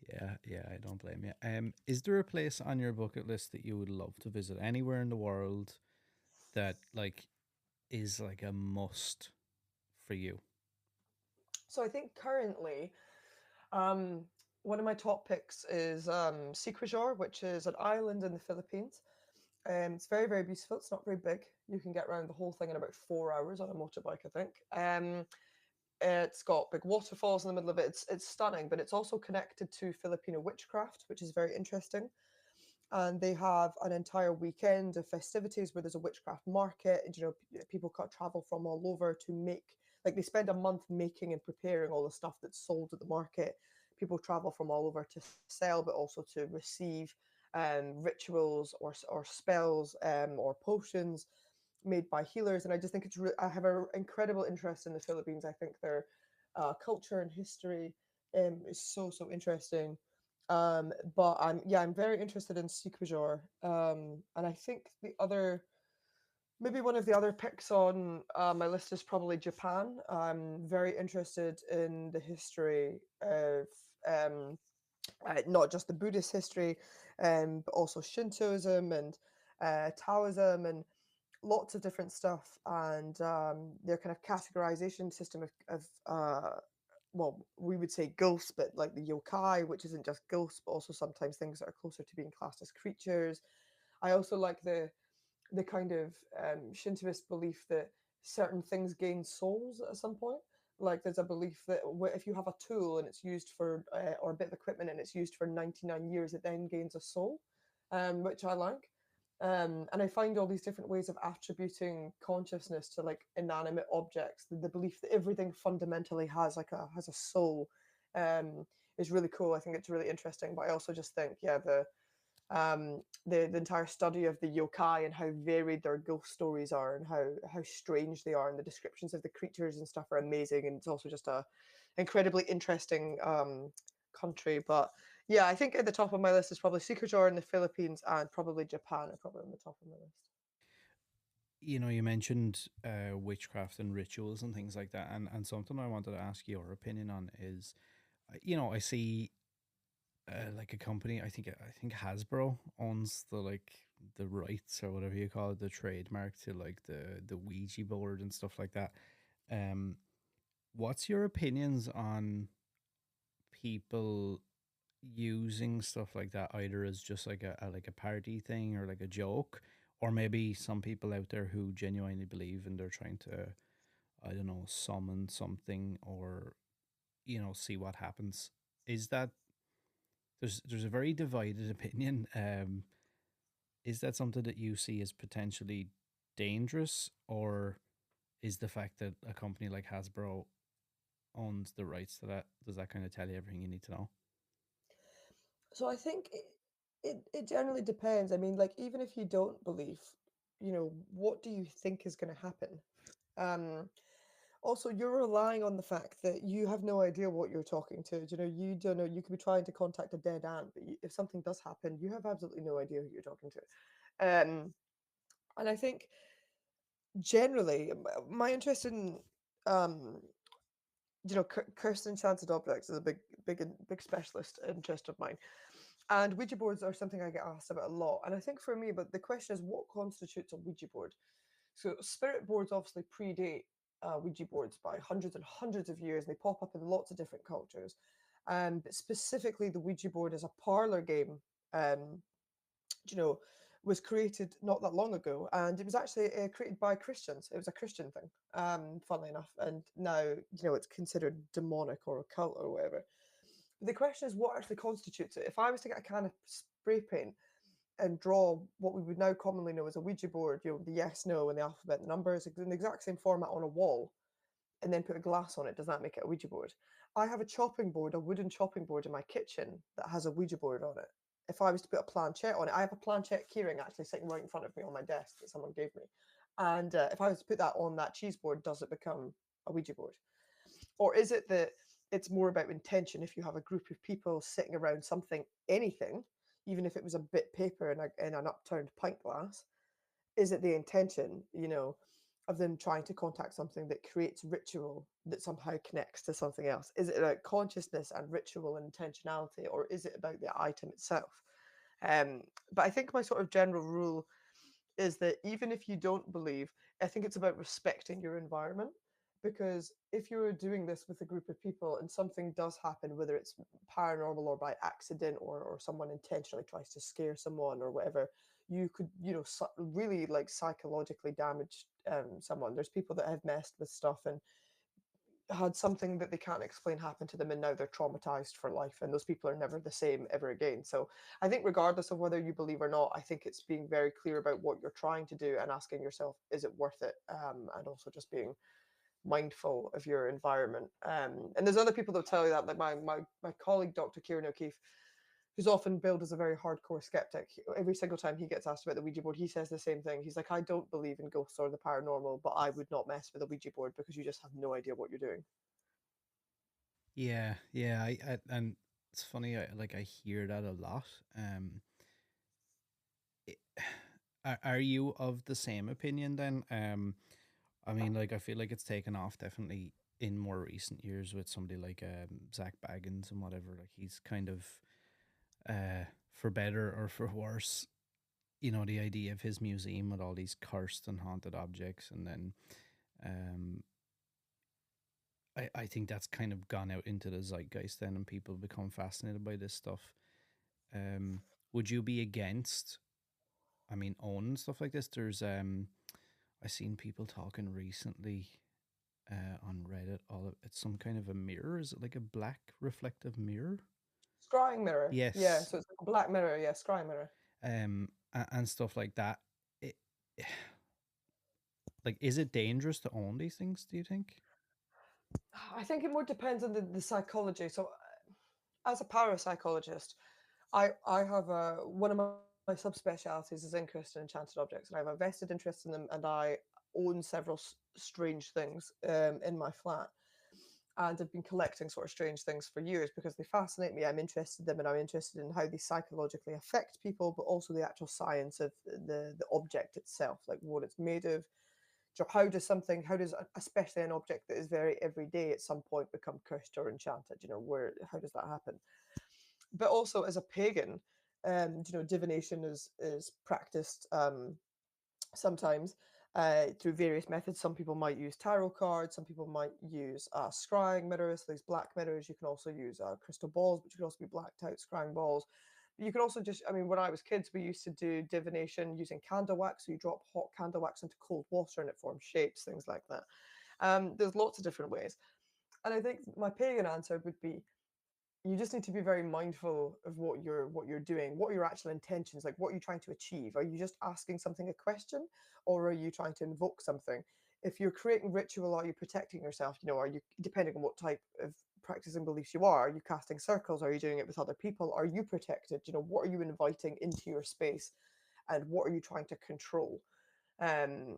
Yeah, yeah, I don't blame you. Is there a place on your bucket list that you would love to visit anywhere in the world that like is like a must for you? So I think currently, um, one of my top picks is Secret, which is an island in the Philippines. It's very, very beautiful. It's not very big. You can get around the whole thing in about 4 hours on a motorbike, I think. It's got big waterfalls in the middle of it. It's stunning, but it's also connected to Filipino witchcraft, which is very interesting. And they have an entire weekend of festivities where there's a witchcraft market, and people travel from all over to make, like they spend a month making and preparing all the stuff that's sold at the market. People travel from all over to sell, but also to receive rituals or spells or potions made by healers. And I just think I have an incredible interest in the Philippines. I think their culture and history is so interesting. But I'm very interested in Sikujor. And I think maybe one of the other picks on my list is probably Japan. I'm very interested in the history of not just the Buddhist history, but also Shintoism and Taoism and lots of different stuff. And their kind of categorization system of well, we would say ghosts, but like the yokai, which isn't just ghosts, but also sometimes things that are closer to being classed as creatures. I also like the kind of Shintoist belief that certain things gain souls at some point. Like there's a belief that if you have a tool and it's used for, or a bit of equipment and it's used for 99 years, it then gains a soul, which I like. And I find all these different ways of attributing consciousness to like inanimate objects. The belief that everything fundamentally has a soul is really cool. I think it's really interesting. But I also just think, yeah, the entire study of the yokai and how varied their ghost stories are and how strange they are, and the descriptions of the creatures and stuff are amazing. And it's also just a incredibly interesting country. But yeah, I think at the top of my list is probably Secret in the Philippines, and probably Japan are probably on the top of my list. You mentioned witchcraft and rituals and things like that, and something I wanted to ask your opinion on is, I see like a company. I think Hasbro owns the rights or whatever you call it, the trademark to like the Ouija board and stuff like that. Um, what's your opinions on people using stuff like that either as just like a party thing or like a joke, or maybe some people out there who genuinely believe and they're trying to, I don't know, summon something or see what happens? Is that there's a very divided opinion. Is that something that you see as potentially dangerous, or is the fact that a company like Hasbro owns the rights to that, does that kind of tell you everything you need to know? So I think it generally depends. I mean, like even if you don't believe, what do you think is going to happen? Um, Also, you're relying on the fact that you have no idea what you're talking to. You don't know. You could be trying to contact a dead ant, but if something does happen, you have absolutely no idea who you're talking to. And I think generally, my interest in um, cursed and enchanted objects is a big specialist interest of mine. And Ouija boards are something I get asked about a lot. And I think for me, but the question is, what constitutes a Ouija board? So spirit boards obviously predate Ouija boards by hundreds and hundreds of years. They pop up in lots of different cultures. But specifically, the Ouija board is a parlor game. Um, you know, was created not that long ago, and it was actually created by Christians. It was a Christian thing, funnily enough, and now it's considered demonic or occult or whatever. But the question is, what actually constitutes it? If I was to get a can of spray paint and draw what we would now commonly know as a Ouija board, the yes, no, and the alphabet and numbers in the exact same format on a wall, and then put a glass on it, does that make it a Ouija board? I have a chopping board, a wooden chopping board in my kitchen that has a Ouija board on it. If I was to put a planchette on it, I have a planchette keyring actually sitting right in front of me on my desk that someone gave me. And if I was to put that on that cheese board, does it become a Ouija board? Or is it that it's more about intention? If you have a group of people sitting around something, anything, even if it was a bit paper in an upturned pint glass, is it the intention, of them trying to contact something that creates ritual that somehow connects to something else? Is it about consciousness and ritual and intentionality, or is it about the item itself? But I think my sort of general rule is that even if you don't believe, I think it's about respecting your environment. Because if you're doing this with a group of people and something does happen, whether it's paranormal or by accident, or someone intentionally tries to scare someone or whatever, you could, really like psychologically damage someone. There's people that have messed with stuff and had something that they can't explain happen to them, and now they're traumatized for life, and those people are never the same ever again. So I think regardless of whether you believe or not, I think it's being very clear about what you're trying to do and asking yourself, is it worth it? And also just being mindful of your environment. And there's other people that tell you that, like my colleague Dr. Kieran O'Keefe, who's often billed as a very hardcore skeptic. Every single time he gets asked about the Ouija board, he says the same thing. He's like, I don't believe in ghosts or the paranormal, but I would not mess with a Ouija board because you just have no idea what you're doing. Yeah, yeah, and it's funny. I hear that a lot. I- are you of the same opinion then? I mean, like I feel like it's taken off definitely in more recent years with somebody like Zach Baggins and whatever. Like he's kind of, for better or for worse, the idea of his museum with all these cursed and haunted objects, and then um, I think that's kind of gone out into the zeitgeist then, and people become fascinated by this stuff. Um, would you be against? I mean, owning stuff like this? There's I seen people talking recently on Reddit. It's some kind of a mirror. Is it like a black reflective mirror? Scrying mirror. Yeah, Yes. so it's like a black mirror. Yeah, scrying mirror. And stuff like that. It, like, is it dangerous to own these things? Do you think? I think it more depends on the psychology. So, as a parapsychologist, I have one of my subspecialties is interest in enchanted objects, and I have a vested interest in them, and I own several strange things in my flat, and I've been collecting sort of strange things for years because they fascinate me. I'm interested in them, and I'm interested in how they psychologically affect people, but also the actual science of the object itself, like what it's made of. How does especially an object that is very everyday at some point become cursed or enchanted? How does that happen? But also as a pagan, divination is practiced sometimes through various methods. Some people might use tarot cards, some people might use scrying mirrors, these black mirrors. You can also use crystal balls, which could also be blacked out scrying balls. But you can also just, I mean, when I was kids, we used to do divination using candle wax. So you drop hot candle wax into cold water and it forms shapes, things like that. There's lots of different ways. And I think my pagan answer would be, you just need to be very mindful of what you're doing. What are your actual intentions? Like, what are you trying to achieve? Are you just asking something a question, or are you trying to invoke something? If you're creating ritual, are you protecting yourself? Are you, depending on what type of practicing beliefs you are you casting circles? Are you doing it with other people? Are you protected? What are you inviting into your space, and what are you trying to control? um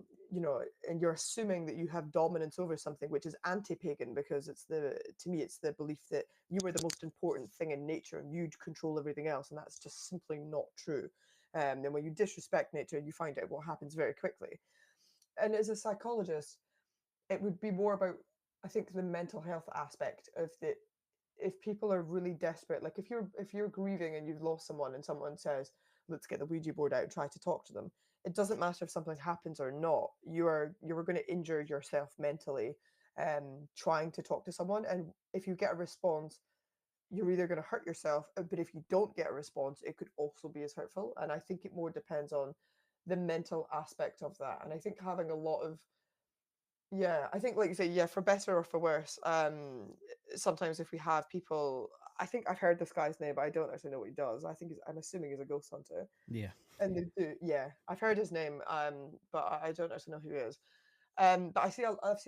and you're assuming that you have dominance over something, which is anti-pagan, because to me it's the belief that you are the most important thing in nature and you'd control everything else, and that's just simply not true. And when you disrespect nature, you find out what happens very quickly. and as a psychologist, it would be more about, I think, the mental health aspect of the, if people are really desperate, like if you're grieving and you've lost someone and someone says, let's get the Ouija board out and try to talk to them, it doesn't matter if something happens or not, you're going to injure yourself mentally trying to talk to someone. And if you get a response, you're either going to hurt yourself, but if you don't get a response, it could also be as hurtful. And I think it more depends on the mental aspect of that. And I think having a lot of, yeah, I think like you say, yeah, for better or for worse. Sometimes if we have people, I think I've heard this guy's name, but I don't actually know what he does. I'm assuming he's a ghost hunter, Yeah. and they do, yeah, I've heard his name, but I don't actually know who he is. But I've seen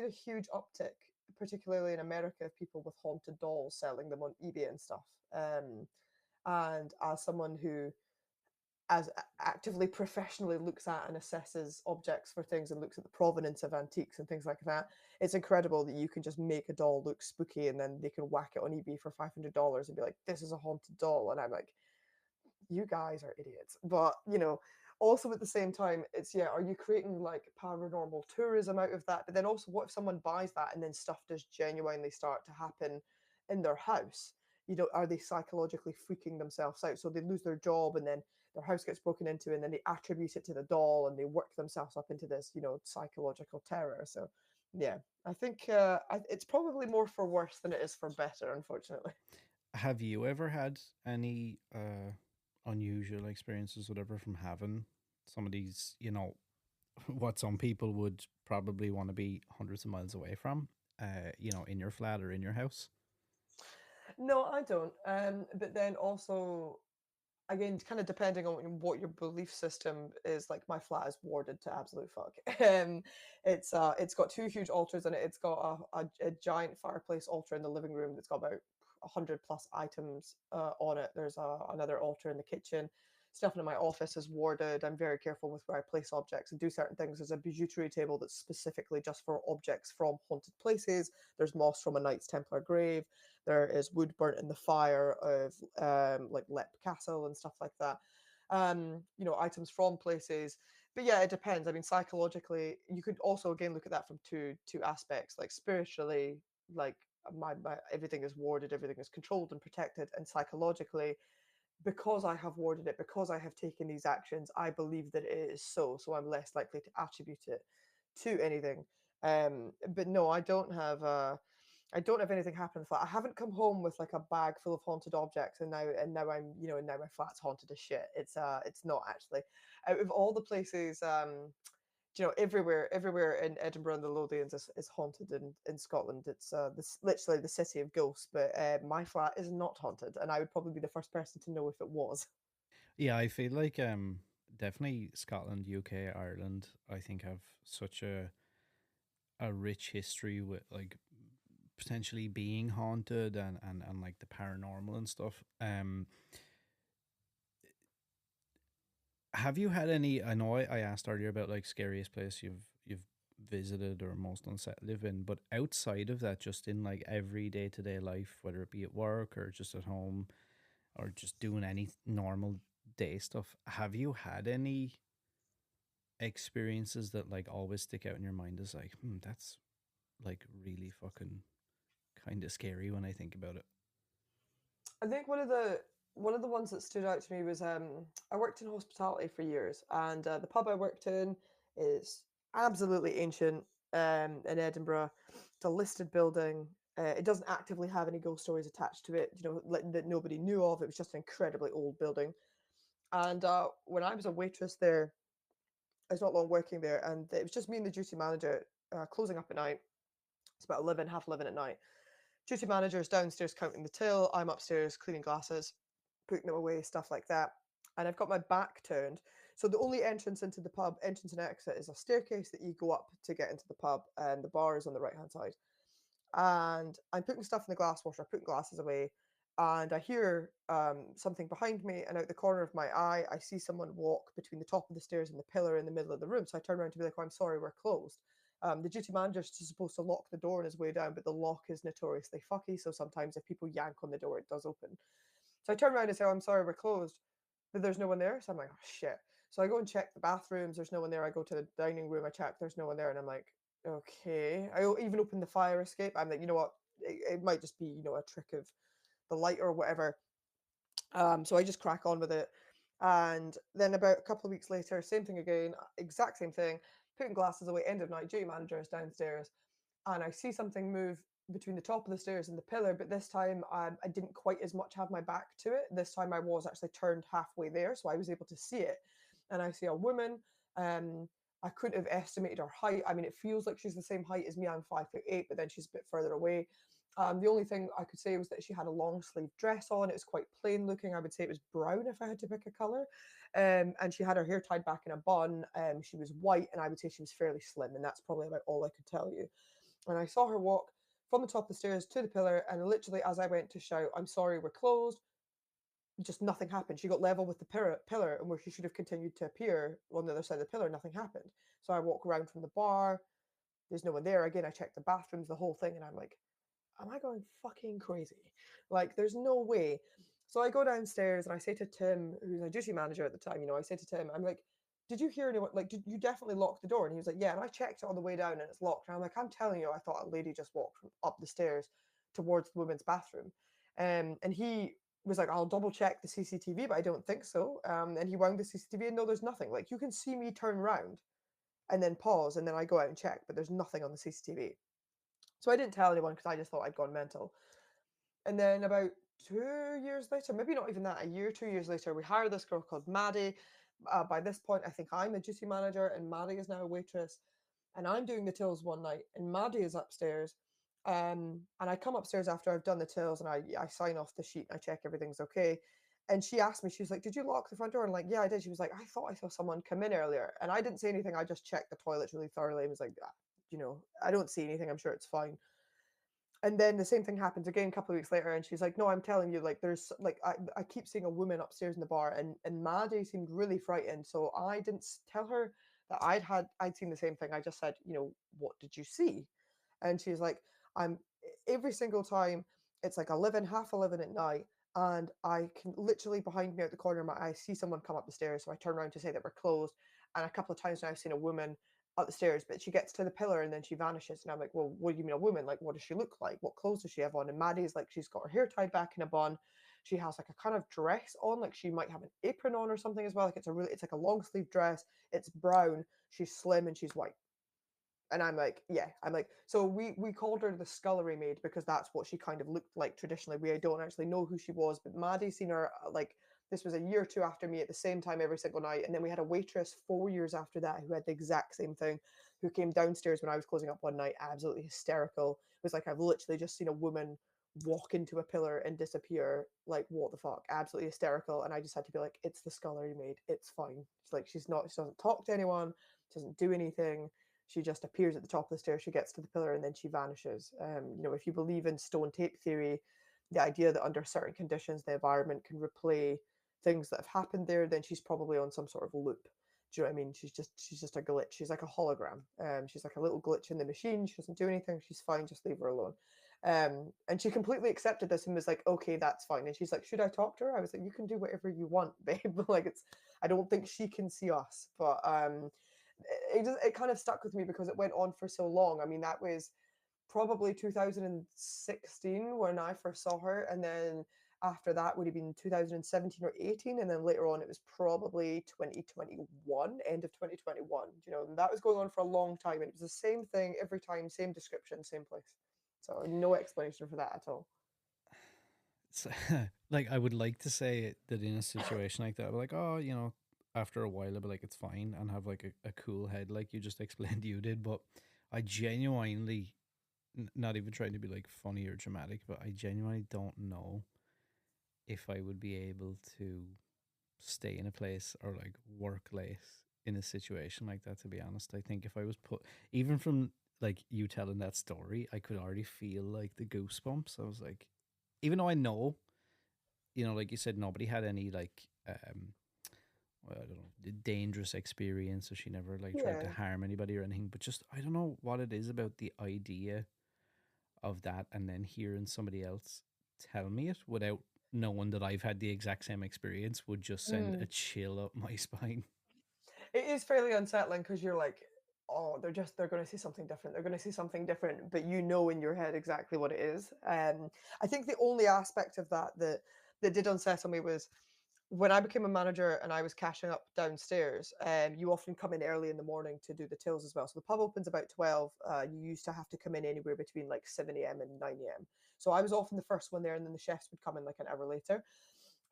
a huge uptick, particularly in America, of people with haunted dolls selling them on eBay and stuff. And as someone who actively professionally looks at and assesses objects for things and looks at the provenance of antiques and things like that, it's incredible that you can just make a doll look spooky and then they can whack it on eBay for $500 and be like, this is a haunted doll. And I'm like, you guys are idiots. But also at the same time, it's, yeah, are you creating like paranormal tourism out of that? But then also, what if someone buys that and then stuff does genuinely start to happen in their house? Are they psychologically freaking themselves out, so they lose their job and then their house gets broken into and then they attribute it to the doll and they work themselves up into this psychological terror? So yeah, I think it's probably more for worse than it is for better, unfortunately. Have you ever had any unusual experiences, whatever, from having some of these, what some people would probably want to be hundreds of miles away from, in your flat or in your house? No, I don't. But then also, again, kind of depending on what your belief system is, like my flat is warded to absolute fuck. It's got two huge altars in it. It's got a giant fireplace altar in the living room that's got about 100 plus items on it. There's another altar in the kitchen. Stuff in my office is warded. I'm very careful with where I place objects and do certain things. There's a bijouterie table that's specifically just for objects from haunted places. There's moss from a Knights Templar grave. There is wood burnt in the fire of like Lep Castle and stuff like that. Items from places. But yeah, it depends. I mean, psychologically, you could also again look at that from two aspects. Like spiritually, like my everything is warded, everything is controlled and protected, and psychologically, because I have warded it, because I have taken these actions, I believe that it is so. So I'm less likely to attribute it to anything. But no, I don't have anything happen in the flat. I haven't come home with like a bag full of haunted objects, and now I'm and now my flat's haunted as shit. It's not actually. Out of all the places, everywhere in Edinburgh and the Lothians is haunted in Scotland. It's literally the city of ghosts. But my flat is not haunted, and I would probably be the first person to know if it was. Yeah, I feel like definitely Scotland, UK, Ireland, I think have such a rich history with like potentially being haunted and like the paranormal and stuff. Have you had any? I know I asked earlier about like scariest place you've visited or most unset live in, but outside of that, just in like every day to day life, whether it be at work or just at home or just doing any normal day stuff, have you had any experiences that like always stick out in your mind as like, that's like really fucking kind of scary when I think about it? I think one of the ones that stood out to me was I worked in hospitality for years, and the pub I worked in is absolutely ancient in Edinburgh. It's a listed building. It doesn't actively have any ghost stories attached to it, like, that nobody knew of. It was just an incredibly old building. And when I was a waitress there, I was not long working there, and it was just me and the duty manager closing up at night. It's about 11, half 11 at night. Duty manager is downstairs counting the till. I'm upstairs cleaning glasses, putting them away, stuff like that. And I've got my back turned. So the only entrance into the pub, entrance and exit, is a staircase that you go up to get into the pub, and the bar is on the right hand side. And I'm putting stuff in the glass washer, putting glasses away, and I hear something behind me, and out the corner of my eye, I see someone walk between the top of the stairs and the pillar in the middle of the room. So I turn around to be like, "Oh, I'm sorry, we're closed." The duty manager is supposed to lock the door on his way down, but the lock is notoriously fucky. So sometimes if people yank on the door, it does open. So I turn around and say, "Oh, I'm sorry, we're closed," but there's no one there. So I'm like, "Oh shit." So I go and check the bathrooms. There's no one there. I go to the dining room. I check. There's no one there, and I'm like, okay. Even open the fire escape. I'm like, you know what? It might just be, a trick of the light or whatever. So I just crack on with it. And then about a couple of weeks later, same thing again, exact same thing. Putting glasses away. End of night. Duty manager is downstairs, and I see something move between the top of the stairs and the pillar, but this time I didn't quite as much have my back to it. This time I was actually turned halfway there, so I was able to see it. And I see a woman. Um, I couldn't have estimated her height. I mean, it feels like she's the same height as me. I'm 5'8", but then she's a bit further away. The only thing I could say was that she had a long sleeve dress on. It was quite plain looking. I would say it was brown if I had to pick a color. And she had her hair tied back in a bun. She was white, and I would say she was fairly slim. And that's probably about all I could tell you. And I saw her walk from the top of the stairs to the pillar, and literally as I went to shout, "I'm sorry, we're closed," just nothing happened. She got level with the pillar, and where she should have continued to appear on the other side of the pillar, nothing happened. So I walk around from the bar. There's no one there. Again, I check the bathrooms, the whole thing, and I'm like, am I going fucking crazy? Like, there's no way. So I go downstairs and I say to Tim, who's a duty manager at the time, I say to Tim, I'm like, did you hear anyone? Like, did you definitely lock the door? And he was like, yeah. And I checked it on the way down and it's locked. And I'm like, I'm telling you, I thought a lady just walked up the stairs towards the women's bathroom. And he was like, I'll double check the CCTV, but I don't think so. And he wound the CCTV and no, there's nothing. Like, you can see me turn around and then pause and then I go out and check, but there's nothing on the CCTV. So I didn't tell anyone because I just thought I'd gone mental. And then about 2 years later, maybe not even that, a year, 2 years later, we hired this girl called Maddie. By this point, I think I'm a duty manager and Maddie is now a waitress. And I'm doing the tills one night and Maddie is upstairs. And I come upstairs after I've done the tills and I sign off the sheet and I check everything's okay. And she asked me, she was like, did you lock the front door? And like, yeah, I did. She was like, I thought I saw someone come in earlier. And I didn't say anything. I just checked the toilets really thoroughly and was like, I don't see anything. I'm sure it's fine. And then the same thing happens again a couple of weeks later, and she's like, "No, I'm telling you, like, there's like I keep seeing a woman upstairs in the bar," and Maddie seemed really frightened. So I didn't tell her that I'd seen the same thing. I just said, "What did you see?" And she's like, "I'm every single time it's like 11, half 11 at night, and I can literally behind me out the corner of my eye see someone come up the stairs. So I turn around to say that we're closed, and a couple of times now I've seen a woman up the stairs, but she gets to the pillar and then she vanishes. And I'm like, well, what do you mean a woman? Like, what does she look like? What clothes does she have on? And Maddie's like, she's got her hair tied back in a bun. She has like a kind of dress on, like she might have an apron on or something as well. Like it's like a long sleeve dress. It's brown. She's slim and she's white. And I'm like, yeah. I'm like, so we called her the scullery maid because that's what she kind of looked like traditionally. We don't actually know who she was, but Maddie seen her like this was a year or two after me at the same time every single night. And then we had a waitress 4 years after that who had the exact same thing, who came downstairs when I was closing up one night, absolutely hysterical. It was like, I've literally just seen a woman walk into a pillar and disappear. Like, what the fuck? Absolutely hysterical. And I just had to be like, it's the scullery maid. It's fine. It's like, she doesn't talk to anyone, she doesn't do anything. She just appears at the top of the stairs, she gets to the pillar, and then she vanishes. If you believe in stone tape theory, the idea that under certain conditions the environment can replay things that have happened there, then she's probably on some sort of loop. Do you know what I mean? She's just a glitch. She's like a hologram. She's like a little glitch in the machine. She doesn't do anything. She's fine. Just leave her alone. And she completely accepted this and was like, okay, that's fine. And she's like, should I talk to her? I was like, you can do whatever you want, babe. Like I don't think she can see us, but it kind of stuck with me because it went on for so long. I mean, that was probably 2016 when I first saw her, and then after that would have been 2017 or 18, and then later on it was probably 2021, end of 2021. And that was going on for a long time, and it was the same thing every time, same description, same place. So no explanation for that at all. So, like, I would like to say that in a situation like that, I'd be like, oh, after a while, I'd be like, it's fine, and have like a cool head, like you just explained you did. But I genuinely, not even trying to be like funny or dramatic, but I genuinely don't know if I would be able to stay in a place or like work late in a situation like that. To be honest, I think if I was put, even from like you telling that story, I could already feel like the goosebumps. I was like, even though I know, like you said, nobody had any like well, I don't know, dangerous experience, so she never like tried to Yeah. harm anybody or anything. But just I don't know what it is about the idea of that, and then hearing somebody else tell me it without knowing that I've had the exact same experience would just send a Mm. chill up my spine. It is fairly unsettling because you're like, oh, they're going to see something different. They're going to see something different, but you know in your head exactly what it is. I think the only aspect of that did unsettle me was when I became a manager and I was cashing up downstairs. You often come in early in the morning to do the tills as well. So the pub opens about 12. You used to have to come in anywhere between like 7 a.m. and 9 a.m. So I was often the first one there, and then the chefs would come in like an hour later.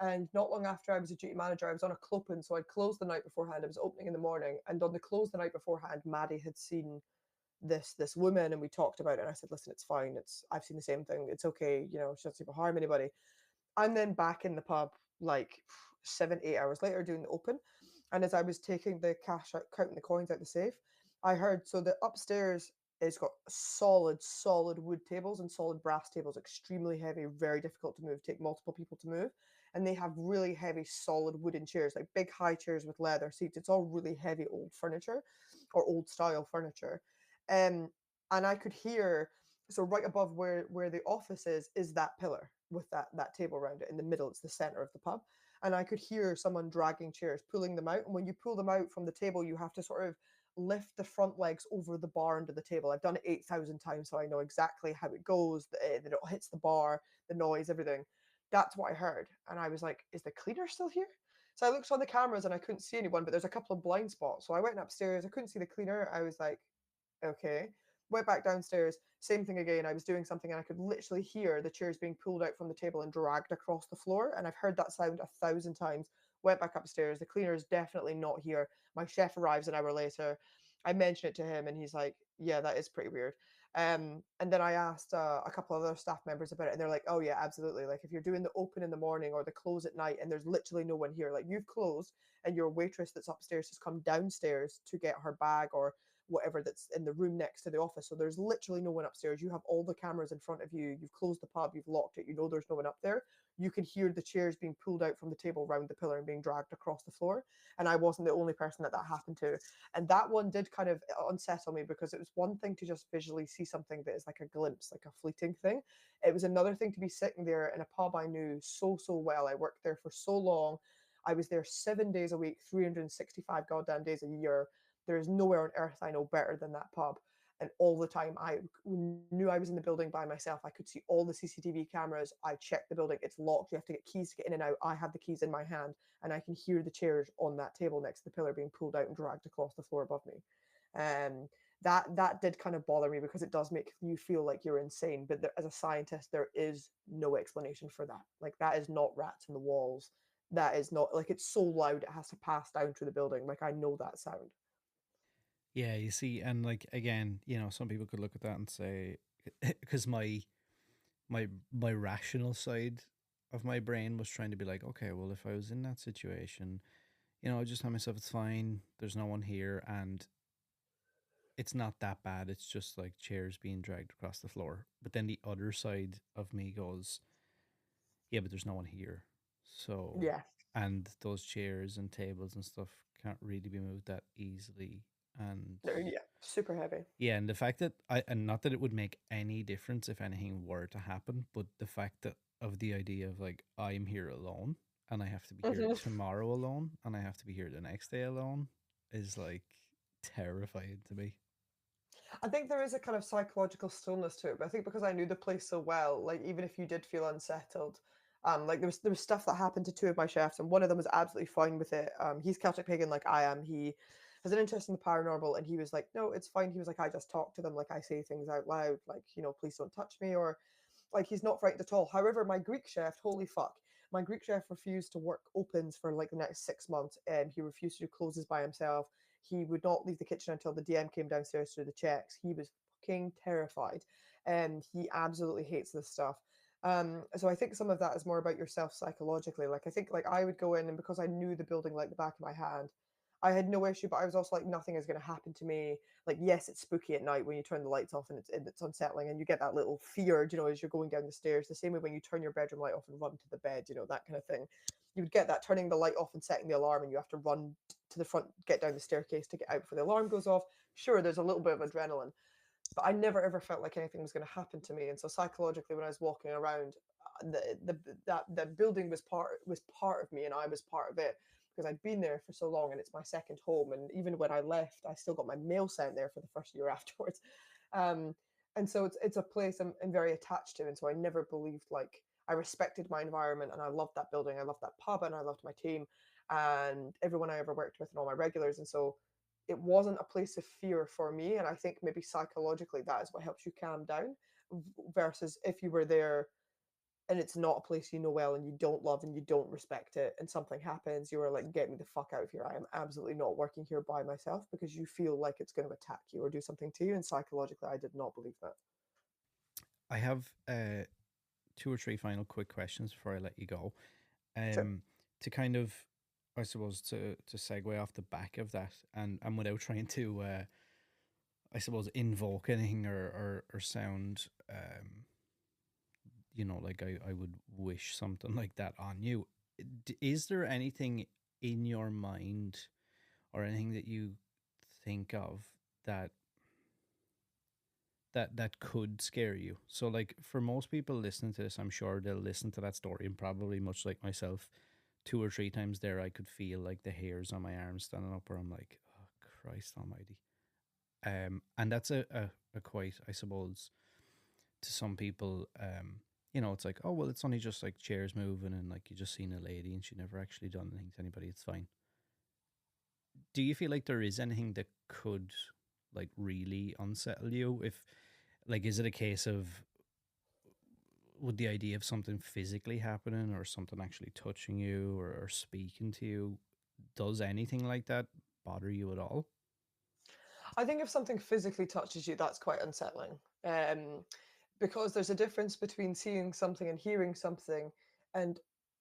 And not long after I was a duty manager, I was on a clopin, so I'd closed the night beforehand. I was opening in the morning, and on the close the night beforehand, Maddie had seen this woman, and we talked about it. And I said, "Listen, it's fine. I've seen the same thing. It's okay. You know, she doesn't seem to harm anybody." I'm then back in the pub like 7, 8 hours later doing the open, and as I was taking the cash out, counting the coins out the safe, I heard so the upstairs has got solid wood tables and solid brass tables, extremely heavy, very difficult to move, take multiple people to move. And they have really heavy, solid wooden chairs, like big high chairs with leather seats. It's all really heavy old furniture or old style furniture. Um, and I could hear, so right above where the office is that pillar with that table around it in the middle. It's the center of the pub. And I could hear someone dragging chairs, pulling them out. And when you pull them out from the table, you have to sort of lift the front legs over the bar under the table. I've done it 8,000 times, so I know exactly how it goes, that it hits the bar, the noise, everything. That's what I heard. And I was like, is the cleaner still here? So I looked on the cameras and I couldn't see anyone, but there's a couple of blind spots. So I went upstairs. I couldn't see the cleaner. I was like, okay. Went back downstairs, same thing again. I was doing something and I could literally hear the chairs being pulled out from the table and dragged across the floor. And I've heard that sound 1,000 times. Went back upstairs. The cleaner is definitely not here. My chef arrives an hour later. I mention it to him and he's like, yeah, that is pretty weird. And then I asked a couple of other staff members about it, and they're like, oh yeah, absolutely. Like if you're doing the open in the morning or the close at night and there's literally no one here, like you've closed and your waitress that's upstairs has come downstairs to get her bag or whatever that's in the room next to the office. So there's literally no one upstairs. You have all the cameras in front of you. You've closed the pub. You've locked it. You know there's no one up there. You can hear the chairs being pulled out from the table around the pillar and being dragged across the floor. And I wasn't the only person that happened to. And that one did kind of unsettle me because it was one thing to just visually see something that is like a glimpse, like a fleeting thing. It was another thing to be sitting there in a pub I knew so well. I worked there for so long. I was there 7 days a week, 365 goddamn days a year. There is nowhere on earth I know better than that pub. And all the time I knew I was in the building by myself. I could see all the CCTV cameras. I checked the building. It's locked. You have to get keys to get in and out. I have the keys in my hand and I can hear the chairs on that table next to the pillar being pulled out and dragged across the floor above me. That did kind of bother me because it does make you feel like you're insane. But as a scientist, there is no explanation for that. Like that is not rats in the walls. That is not like it's so loud it has to pass down through the building. Like I know that sound. Yeah, you see, and like again, some people could look at that and say, because my rational side of my brain was trying to be like, okay, well, if I was in that situation, I just tell myself it's fine. There's no one here, and it's not that bad. It's just like chairs being dragged across the floor. But then the other side of me goes, yeah, but there's no one here. So, Yeah. and those chairs and tables and stuff can't really be moved that easily. And Yeah. Super heavy. yeah, and the fact that and not that it would make any difference if anything were to happen, but the fact that of the idea of like, I'm here alone and I have to be here Mhm. tomorrow alone and I have to be here the next day alone is like terrifying to me. I think there is a kind of psychological stillness to it, but I think because I knew the place so well, like even if you did feel unsettled, like there was stuff that happened to two of my chefs, and one of them was absolutely fine with it. He's Celtic pagan like I am. He has an interest in the paranormal, and he was like, "No, it's fine." He was like, "I just talk to them, like I say things out loud, like please don't touch me," or like he's not frightened at all. However, my Greek chef, holy fuck, my Greek chef refused to work opens for like the next 6 months, and he refused to do closes by himself. He would not leave the kitchen until the DM came downstairs to do the checks. He was fucking terrified, and he absolutely hates this stuff. So I think some of that is more about yourself psychologically. Like I think like I would go in, and because I knew the building like the back of my hand, I had no issue. But I was also like, nothing is going to happen to me. Like yes, it's spooky at night when you turn the lights off and it's unsettling, and you get that little fear, as you're going down the stairs. The same way when you turn your bedroom light off and run to the bed, that kind of thing. You would get that turning the light off and setting the alarm, and you have to run to the front, get down the staircase to get out before the alarm goes off. Sure, there's a little bit of adrenaline, but I never ever felt like anything was going to happen to me. And so psychologically, when I was walking around, that building was part of me, and I was part of it. because I'd been there for so long and it's my second home. And even when I left, I still got my mail sent there for the first year afterwards. Um, and so it's a place I'm very attached to. And so I never believed, like, I respected my environment and I loved that building. I loved that pub and I loved my team and everyone I ever worked with and all my regulars. And so it wasn't a place of fear for me. And I think maybe psychologically that is what helps you calm down versus if you were there and it's not a place you know well and you don't love and you don't respect it and something happens, you are like, get me the fuck out of here. I am absolutely not working here by myself, because you feel like it's going to attack you or do something to you. And psychologically, I did not believe that. I have two or three final quick questions before I let you go. Sure. To kind of, I suppose, to segue off the back of that, and without trying to, I suppose, invoke anything or sound, like I would wish something like that on you. Is there anything in your mind or anything that you think of that that could scare you? So, like, for most people listening to this, I'm sure they'll listen to that story and probably, much like myself, two or three times there, I could feel like the hairs on my arms standing up, where I'm like, oh Christ Almighty. And that's a quite, I suppose, to some people, it's like, oh well, it's only just like chairs moving and like you just seen a lady and she never actually done anything to anybody. It's fine. Do you feel like there is anything that could like really unsettle you? If like, is it a case of, would the idea of something physically happening or something actually touching you or speaking to you, does anything like that bother you at all? I think if something physically touches you, that's quite unsettling. Because there's a difference between seeing something and hearing something. And,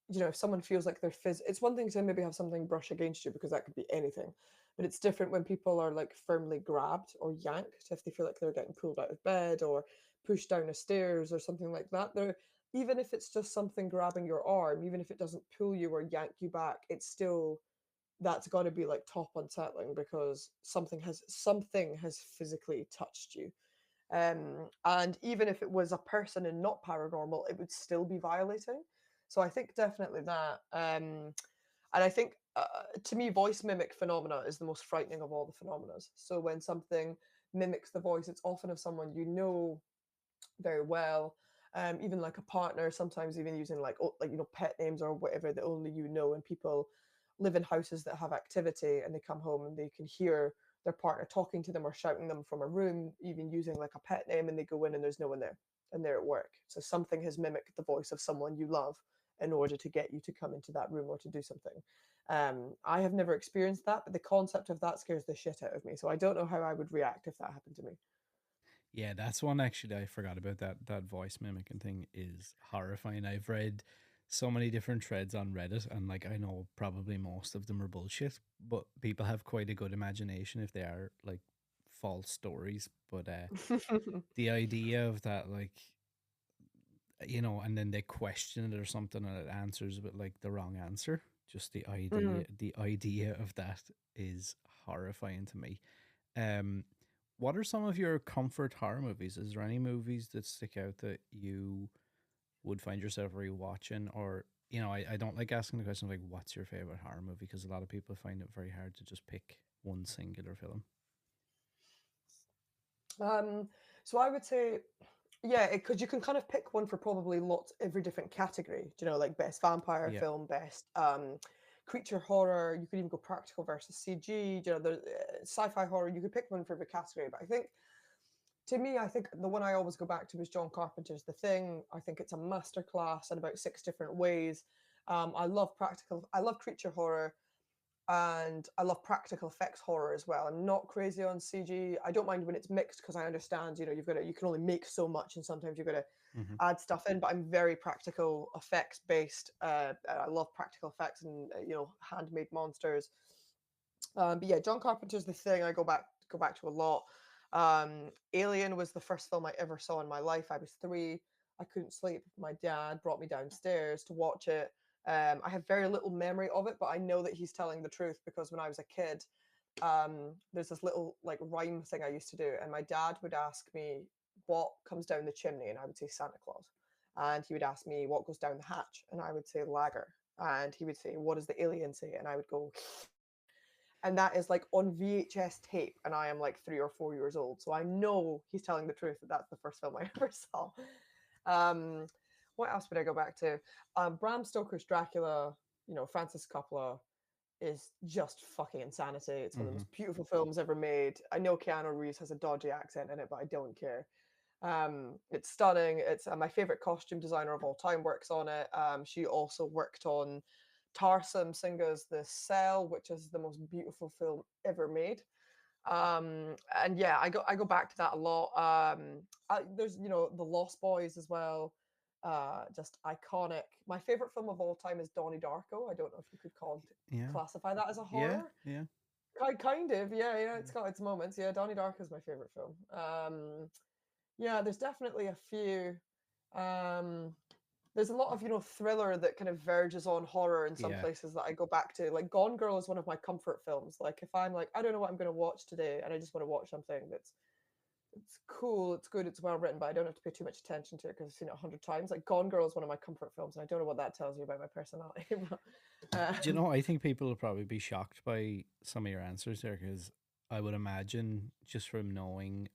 if someone feels like it's one thing to maybe have something brush against you, because that could be anything. But it's different when people are like firmly grabbed or yanked, if they feel like they're getting pulled out of bed or pushed down the stairs or something like that. Even if it's just something grabbing your arm, even if it doesn't pull you or yank you back, it's still, that's got to be like top unsettling, because something has physically touched you. And even if it was a person and not paranormal, it would still be violating. So I think definitely that. And I think, to me, voice mimic phenomena is the most frightening of all the phenomena. So when something mimics the voice, it's often of someone you know very well. Even like a partner, sometimes even using pet names or whatever that only you know. And people live in houses that have activity, and they come home and they can hear their partner talking to them or shouting them from a room, even using like a pet name, and they go in and there's no one there, and they're at work. So something has mimicked the voice of someone you love in order to get you to come into that room or to do something. I have never experienced that, but the concept of that scares the shit out of me. So I don't know how I would react if that happened to me. Yeah, that's one actually I forgot about. That voice mimicking thing is horrifying. I've read so many different threads on Reddit, and like, I know probably most of them are bullshit, but people have quite a good imagination if they are like false stories. But the idea of that, like, and then they question it or something and it answers with like the wrong answer. Just Mm. the idea of that is horrifying to me. Um, what are some of your comfort horror movies? Is there any movies that stick out that you would find yourself rewatching? Or, I don't like asking the question like, what's your favorite horror movie? Because a lot of people find it very hard to just pick one singular film. Um, so I would say, yeah, because you can kind of pick one for probably lots every different category. Like best vampire Yeah. film, best creature horror. You could even go practical versus CG. The sci-fi horror. You could pick one for every category. But I think, to me, I think the one I always go back to is John Carpenter's The Thing. I think it's a masterclass in about 6 different ways. I love practical. I love creature horror, and I love practical effects horror as well. I'm not crazy on CG. I don't mind when it's mixed, because I understand, you can only make so much, and sometimes you've got to Hmm. add stuff in. But I'm very practical effects based. I love practical effects and handmade monsters. But yeah, John Carpenter's The Thing. I go back to a lot. Alien was the first film I ever saw in my life. I was 3. I couldn't sleep. My dad brought me downstairs to watch it. I have very little memory of it, but I know that he's telling the truth, because when I was a kid, there's this little like rhyme thing I used to do, and my dad would ask me what comes down the chimney, and I would say Santa Claus, and he would ask me what goes down the hatch, and I would say lager. And he would say, "What does the alien say?" And I would go, and that is like on VHS tape, and I am like 3 or 4 years old, so I know he's telling the truth that that's the first film I ever saw. Um, what else would I go back to? Bram Stoker's Dracula, Francis Coppola is just fucking insanity. It's one of the Mm-hmm. most beautiful films ever made. I know Keanu Reeves has a dodgy accent in it, but I don't care. It's stunning. It's my favorite costume designer of all time works on it. She also worked on Tarsem Singh's The Cell, which is the most beautiful film ever made. And yeah, I go back to that a lot. There's The Lost Boys as well. Just iconic. My favorite film of all time is Donnie Darko. I don't know if you could Yeah. classify that as a Yeah. horror. Yeah. Kind of, yeah. It's Yeah. got its moments. Yeah, Donnie Darko is my favorite film. Yeah, there's definitely a few. Um, there's a lot of thriller that kind of verges on horror in some Yeah. places that I go back to. Like Gone Girl is one of my comfort films. Like if I'm like I don't know what I'm going to watch today, and I just want to watch something that's it's cool, it's good, it's well written, but I don't have to pay too much attention to it because I've seen it 100 times. Like Gone Girl is one of my comfort films, and I don't know what that tells you about my personality. But, Do you know, I think people will probably be shocked by some of your answers there because I would imagine just from knowing,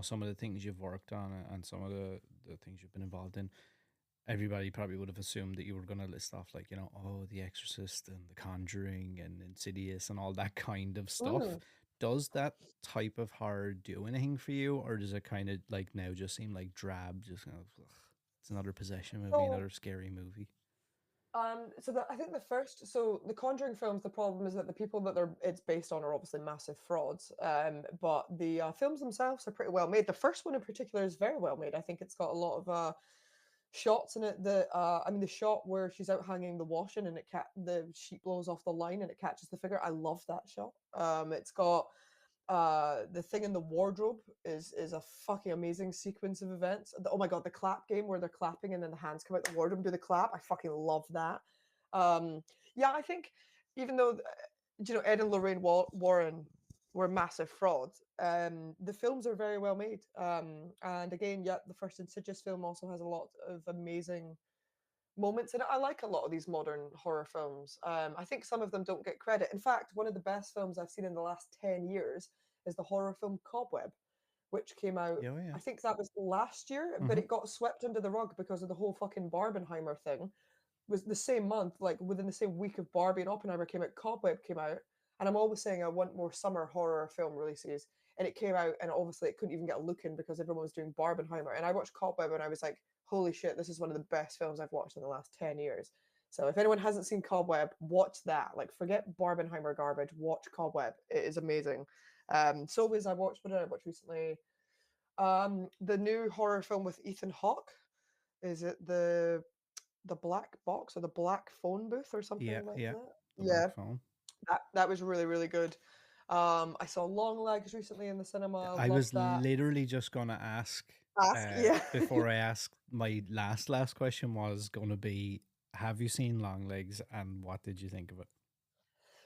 some of the things you've worked on and some of the things you've been involved in, everybody probably would have assumed that you were going to list off like, oh, The Exorcist and The Conjuring and Insidious and all that kind of stuff. mm. Does that type of horror do anything for you, or does it kind of like now just seem like drab, just kind of, ugh, it's another possession movie, So another scary movie? I think the Conjuring films, the problem is that the people that it's based on are obviously massive frauds. But the films themselves are pretty well made. The first one in particular is very well made. I think it's got a lot of shots in it that I mean the shot where she's out hanging the washing and the sheet blows off the line and it catches the figure. I love that shot. It's got the thing in the wardrobe is a fucking amazing sequence of events. Oh my god, the clap game where they're clapping and then the hands come out the wardrobe and do the clap. I fucking love that. Um, yeah, I think even though Ed and Lorraine Warren were massive frauds, the films are very well made. And again, yeah, the first Insidious film also has a lot of amazing moments in it. I like a lot of these modern horror films. I think some of them don't get credit. In fact, one of the best films I've seen in the last 10 years is the horror film Cobweb, which came out, Yeah, yeah. I think that was last year, but Mm-hmm. it got swept under the rug because of the whole fucking Barbenheimer thing. It was the same month, like within the same week of Barbie and Oppenheimer came out, Cobweb came out. And I'm always saying I want more summer horror film releases. And it came out, and obviously it couldn't even get a look in because everyone was doing Barbenheimer. And I watched Cobweb, and I was like, holy shit, this is one of the best films I've watched in the last 10 years. So if anyone hasn't seen Cobweb, watch that. Like, forget Barbenheimer garbage, watch Cobweb. It is amazing. So is what did I watch recently? The new horror film with Ethan Hawke. Is it the Black Box or the Black Phone Booth or Yeah, something like yeah. that? The Yeah, Black Phone. that was really, really good. I saw Long Legs recently in the cinema. I Loved was that. literally just gonna ask, Ask, yeah. before I ask my last question was gonna be, have you seen Long Legs and what did you think of it?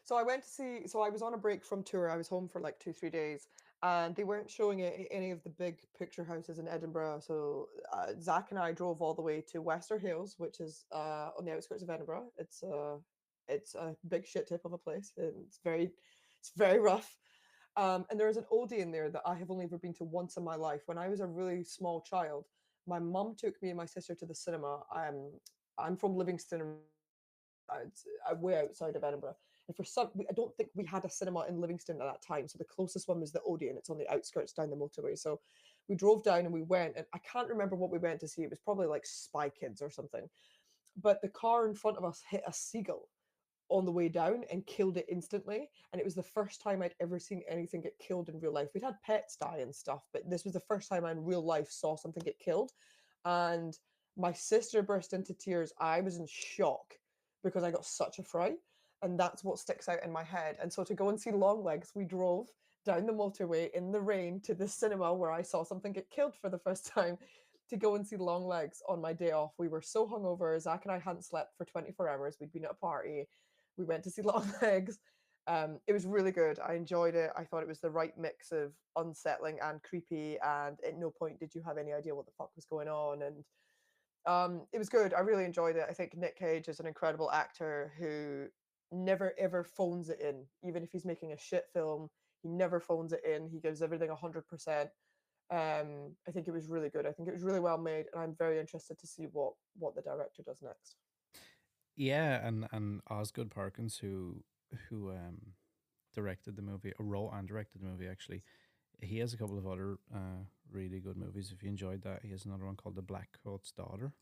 So I went to see. So I was on a break from tour. I was home for like 3 days, and they weren't showing it at any of the big picture houses in Edinburgh. So Zach and I drove all the way to Wester Hailes, which is on the outskirts of Edinburgh. It's a big shit tip of a place. And it's very rough. And there is an oldie in there that I have only ever been to once in my life. When I was a really small child, my mum took me and my sister to the cinema. I'm from Livingston, it's way outside of Edinburgh. And I don't think we had a cinema in Livingston at that time. So the closest one was the Odeon. It's on the outskirts down the motorway. So we drove down and we went, and I can't remember what we went to see. It was probably like Spy Kids or something. But the car in front of us hit a seagull on the way down and killed it instantly. And it was the first time I'd ever seen anything get killed in real life. We'd had pets die and stuff, but this was the first time I in real life saw something get killed. And my sister burst into tears. I was in shock because I got such a fright. And that's what sticks out in my head. And so to go and see Longlegs, we drove down the motorway in the rain to the cinema where I saw something get killed for the first time to go and see Longlegs on my day off. We were so hungover. Zach and I hadn't slept for 24 hours. We'd been at a party. We went to see Longlegs. It was really good. I enjoyed it. I thought it was the right mix of unsettling and creepy. And at no point did you have any idea what the fuck was going on. And It was good. I really enjoyed it. I think Nick Cage is an incredible actor who never ever phones it in. Even if he's making a shit film, he never phones it in. He gives everything 100%. I think it was really good. I think it was really well made, and I'm very interested to see what the director does next. Yeah, and Osgood Perkins, who directed the movie, or wrote and directed the movie actually. He has a couple of other really good movies. If you enjoyed that, he has another one called The Black Coat's Daughter,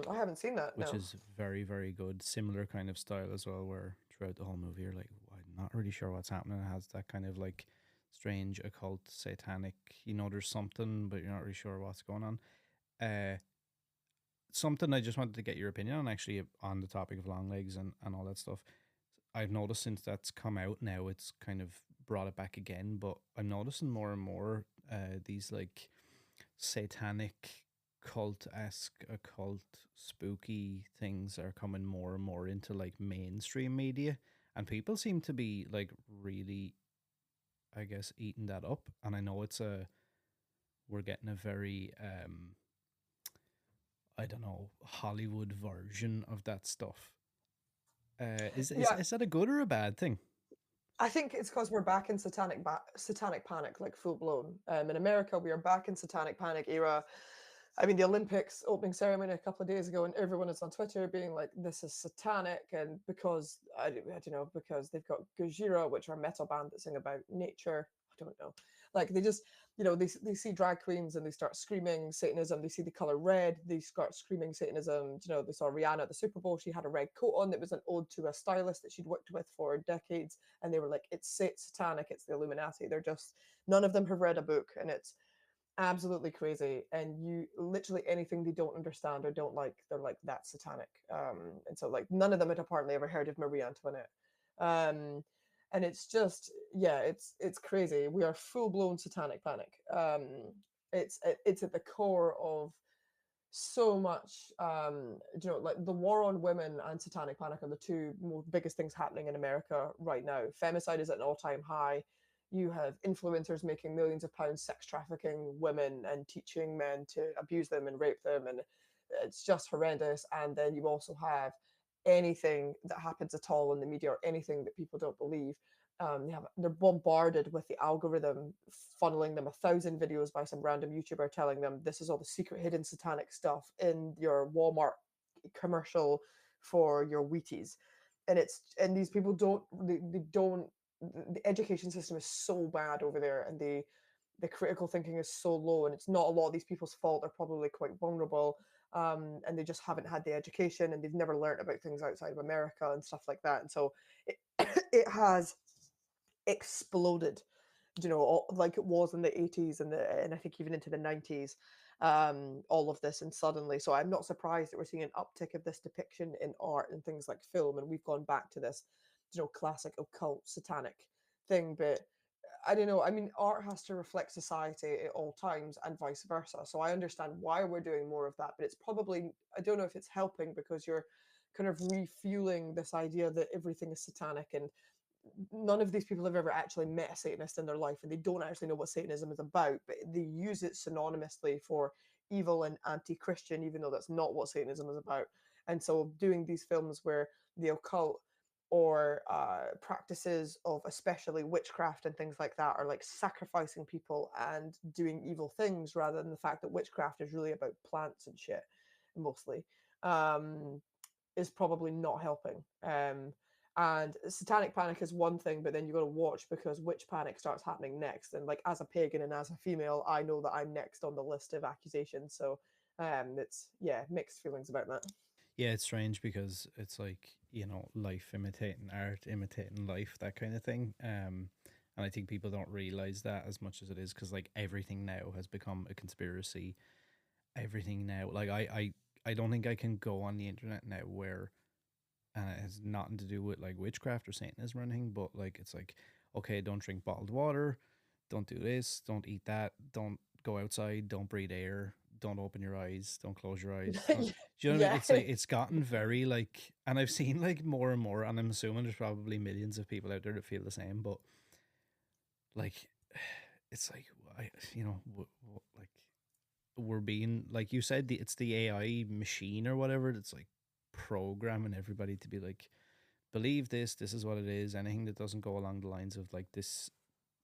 I haven't seen that. which No. is very, very good. Similar kind of style as well, where throughout the whole movie you're like, I'm not really sure what's happening. It has that kind of like strange occult satanic, there's something, but you're not really sure what's going on. Uh, Something I just wanted to get your opinion on, actually, on the topic of long legs and all that stuff. I've noticed since that's come out now, it's kind of brought it back again, but I'm noticing more and more these like satanic, cult esque, occult, spooky things are coming more and more into like mainstream media, and people seem to be like really, I guess, eating that up. And I know we're getting a very I don't know, Hollywood version of that stuff. Yeah, Is that a good or a bad thing? I think it's because we're back in satanic panic, like full blown. In America, we are back in satanic panic era. I mean, the Olympics opening ceremony a couple of days ago, and everyone is on Twitter being like, "This is satanic," and because I don't know, because they've got Gojira, which are a metal band that sing about nature. I don't know, like they just, they see drag queens and they start screaming Satanism. They see the color red, they start screaming Satanism. They saw Rihanna at the Super Bowl. She had a red coat on that was an ode to a stylist that she'd worked with for decades, and they were like, "It's satanic. It's the Illuminati." They're just, none of them have read a book, and it's absolutely crazy. And you literally anything they don't understand or don't like, they're like, "That's satanic." And so like none of them had apparently ever heard of Marie Antoinette. And it's just, yeah, it's crazy. We are full blown satanic panic. It's at the core of so much. Like the war on women and satanic panic are the two most biggest things happening in America right now. Femicide is at an all-time high. You have influencers making millions of pounds sex trafficking women and teaching men to abuse them and rape them, and it's just horrendous. And then you also have anything that happens at all in the media or anything that people don't believe. They're bombarded with the algorithm funneling them 1,000 videos by some random YouTuber telling them this is all the secret hidden satanic stuff in your Walmart commercial for your Wheaties. And these people they don't, the education system is so bad over there, and the critical thinking is so low, and it's not a lot of these people's fault. They're probably quite vulnerable, and they just haven't had the education, and they've never learned about things outside of America and stuff like that. And so it, it has exploded, like it was in the 80s and I think even into the 90s, all of this. And suddenly, so I'm not surprised that we're seeing an uptick of this depiction in art and things like film, and we've gone back to this, classic occult satanic thing. But I don't know. I mean, art has to reflect society at all times and vice versa. So I understand why we're doing more of that, but it's probably, I don't know if it's helping, because you're kind of refueling this idea that everything is satanic. And none of these people have ever actually met a Satanist in their life, and they don't actually know what Satanism is about, but they use it synonymously for evil and anti-Christian, even though that's not what Satanism is about. And so doing these films where the occult or practices of especially witchcraft and things like that are like sacrificing people and doing evil things, rather than the fact that witchcraft is really about plants and shit mostly, um, is probably not helping. And satanic panic is one thing, but then you got to watch, because witch panic starts happening next. And like, as a pagan and as a female, I know that I'm next on the list of accusations. So it's, yeah, mixed feelings about that. Yeah, it's strange because it's like, life imitating art, imitating life, that kind of thing. And I think people don't realize that as much as it is, because like everything now has become a conspiracy. Everything now, like I don't think I can go on the internet now where, and it has nothing to do with like witchcraft or Satanism or anything, but like it's like, okay, don't drink bottled water, don't do this, don't eat that, don't go outside, don't breathe air, don't open your eyes, don't close your eyes. Don't, do you know what I mean? Yeah. It's like it's gotten very like, and I've seen like more and more, and I'm assuming there's probably millions of people out there that feel the same, but like, it's like, like we're being, like you said, it's the AI machine or whatever that's like programming everybody to be like, believe this, this is what it is. Anything that doesn't go along the lines of like this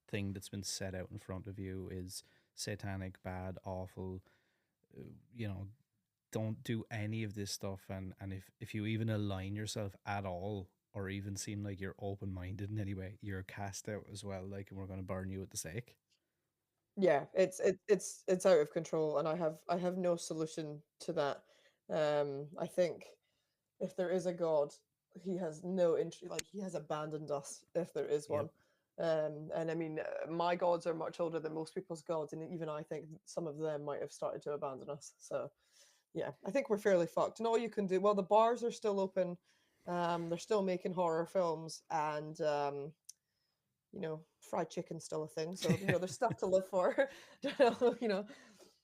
thing that's been set out in front of you is satanic, bad, awful. You know, don't do any of this stuff. And if you even align yourself at all, or even seem like you're open minded in any way, you're cast out as well. Like, and we're going to burn you at the stake. Yeah, it's out of control, and I have no solution to that. I think if there is a God, he has no interest, like he has abandoned us if there is Yep. one. And I mean, my gods are much older than most people's gods, and even I think some of them might have started to abandon us. So yeah, I think we're fairly fucked. And all you can do, well, the bars are still open. They're still making horror films, and fried chicken's still a thing. So there's stuff to live for. you know,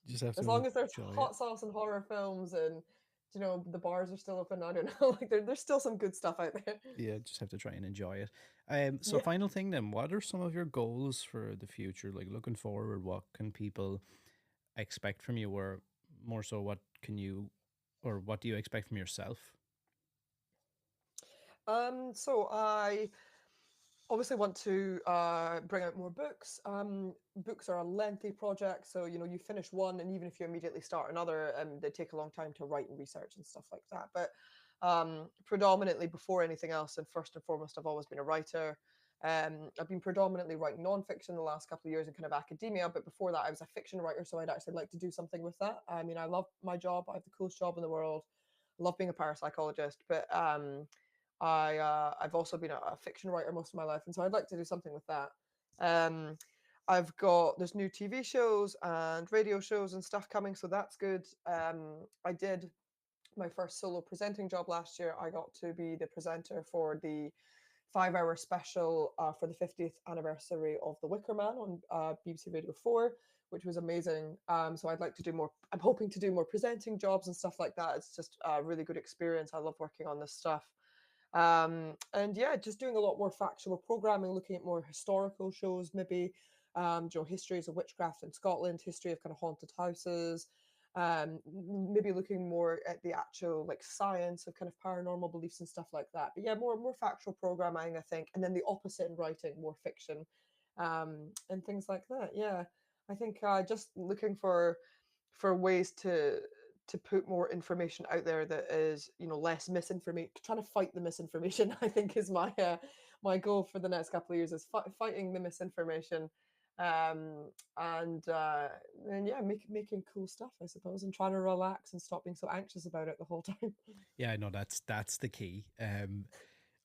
Just have as to long as there's enjoy it. hot sauce and horror films, and the bars are still open. I don't know, like there's still some good stuff out there. Yeah, just have to try and enjoy it. So Yeah. final thing then, what are some of your goals for the future? Like looking forward, what can people expect from you, or more so, what can you, or what do you expect from yourself? So I obviously want to bring out more books. Books are a lengthy project, so you finish one, and even if you immediately start another, they take a long time to write and research and stuff like that. But predominantly, before anything else, and first and foremost, I've always been a writer. I've been predominantly writing nonfiction the last couple of years in kind of academia, but before that, I was a fiction writer, so I'd actually like to do something with that. I mean, I love my job; I have the coolest job in the world. I love being a parapsychologist, but I've also been a fiction writer most of my life, and so I'd like to do something with that. Um, there's new TV shows and radio shows and stuff coming, so that's good. I did my first solo presenting job last year. I got to be the presenter for the 5-hour special for the 50th anniversary of The Wicker Man on BBC Radio 4, which was amazing. So I'd like to do more. I'm hoping to do more presenting jobs and stuff like that. It's just a really good experience. I love working on this stuff. And yeah, just doing a lot more factual programming, looking at more historical shows, maybe histories of witchcraft in Scotland, history of kind of haunted houses, maybe looking more at the actual like science of kind of paranormal beliefs and stuff like that. But yeah, more factual programming, I think, and then the opposite in writing, more fiction, and things like that. Yeah, I think just looking for ways to put more information out there that is less misinformation, trying to fight the misinformation. I think is my goal for the next couple of years, is fighting the misinformation, and yeah, making cool stuff, I suppose, and trying to relax and stop being so anxious about it the whole time. Yeah, I know that's the key.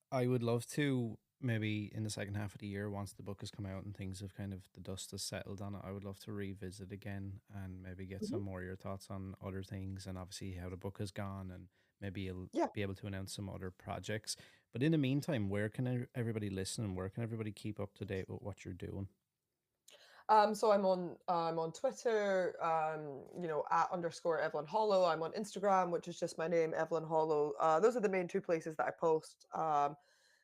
I would love to, maybe in the second half of the year, once the book has come out and things have kind of, the dust has settled on it, I would love to revisit again and maybe get Mhm. some more of your thoughts on other things, and obviously how the book has gone, and maybe you'll Yeah. be able to announce some other projects. But in the meantime, where can everybody listen, and where can everybody keep up to date with what you're doing? So I'm on Twitter, at _ Evelyn Hollow. I'm on Instagram, which is just my name, Evelyn Hollow. Those are the main two places that I post.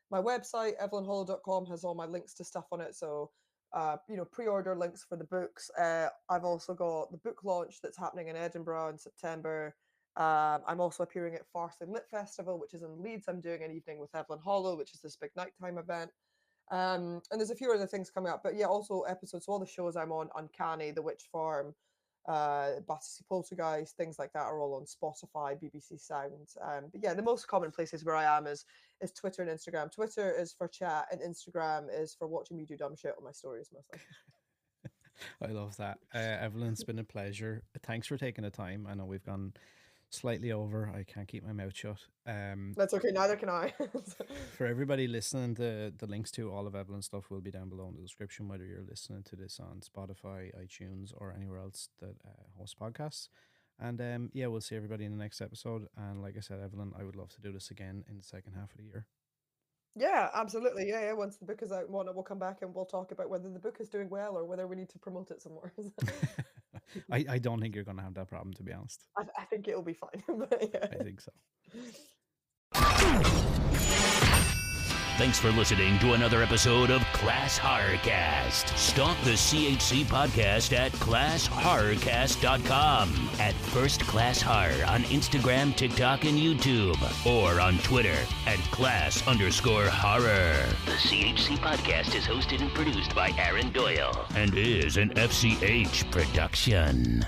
My website, evelynhollow.com, has all my links to stuff on it. So, pre-order links for the books. I've also got the book launch that's happening in Edinburgh in September. I'm also appearing at Farsley Lit Festival, which is in Leeds. I'm doing an evening with Evelyn Hollow, which is this big nighttime event. And there's a few other things coming up, but yeah, also episodes. So all the shows I'm on, Uncanny, The Witch Farm, Battersea Poltergeist, things like that, are all on Spotify, BBC Sounds. But yeah, the most common places where I am is Twitter and Instagram. Twitter is for chat, and Instagram is for watching me do dumb shit on my stories mostly. I love that. Evelyn, it's been a pleasure. Thanks for taking the time. I know we've gone slightly over. I can't keep my mouth shut. That's okay. Neither can I. For everybody listening, the links to all of Evelyn's stuff will be down below in the description, whether you're listening to this on Spotify, iTunes, or anywhere else that hosts podcasts. And yeah, we'll see everybody in the next episode. And like I said, Evelyn, I would love to do this again in the second half of the year. Yeah, absolutely. Yeah. Once the book is out, we'll come back and we'll talk about whether the book is doing well or whether we need to promote it some more. I don't think you're going to have that problem, to be honest. I think it'll be fine. But yeah. I think so. Thanks for listening to another episode of Class Horrorcast. Stalk the CHC podcast at classhorrorcast.com, at First Class Horror on Instagram, TikTok, and YouTube, or on Twitter at @class_horror. The CHC podcast is hosted and produced by Aaron Doyle and is an FCH production.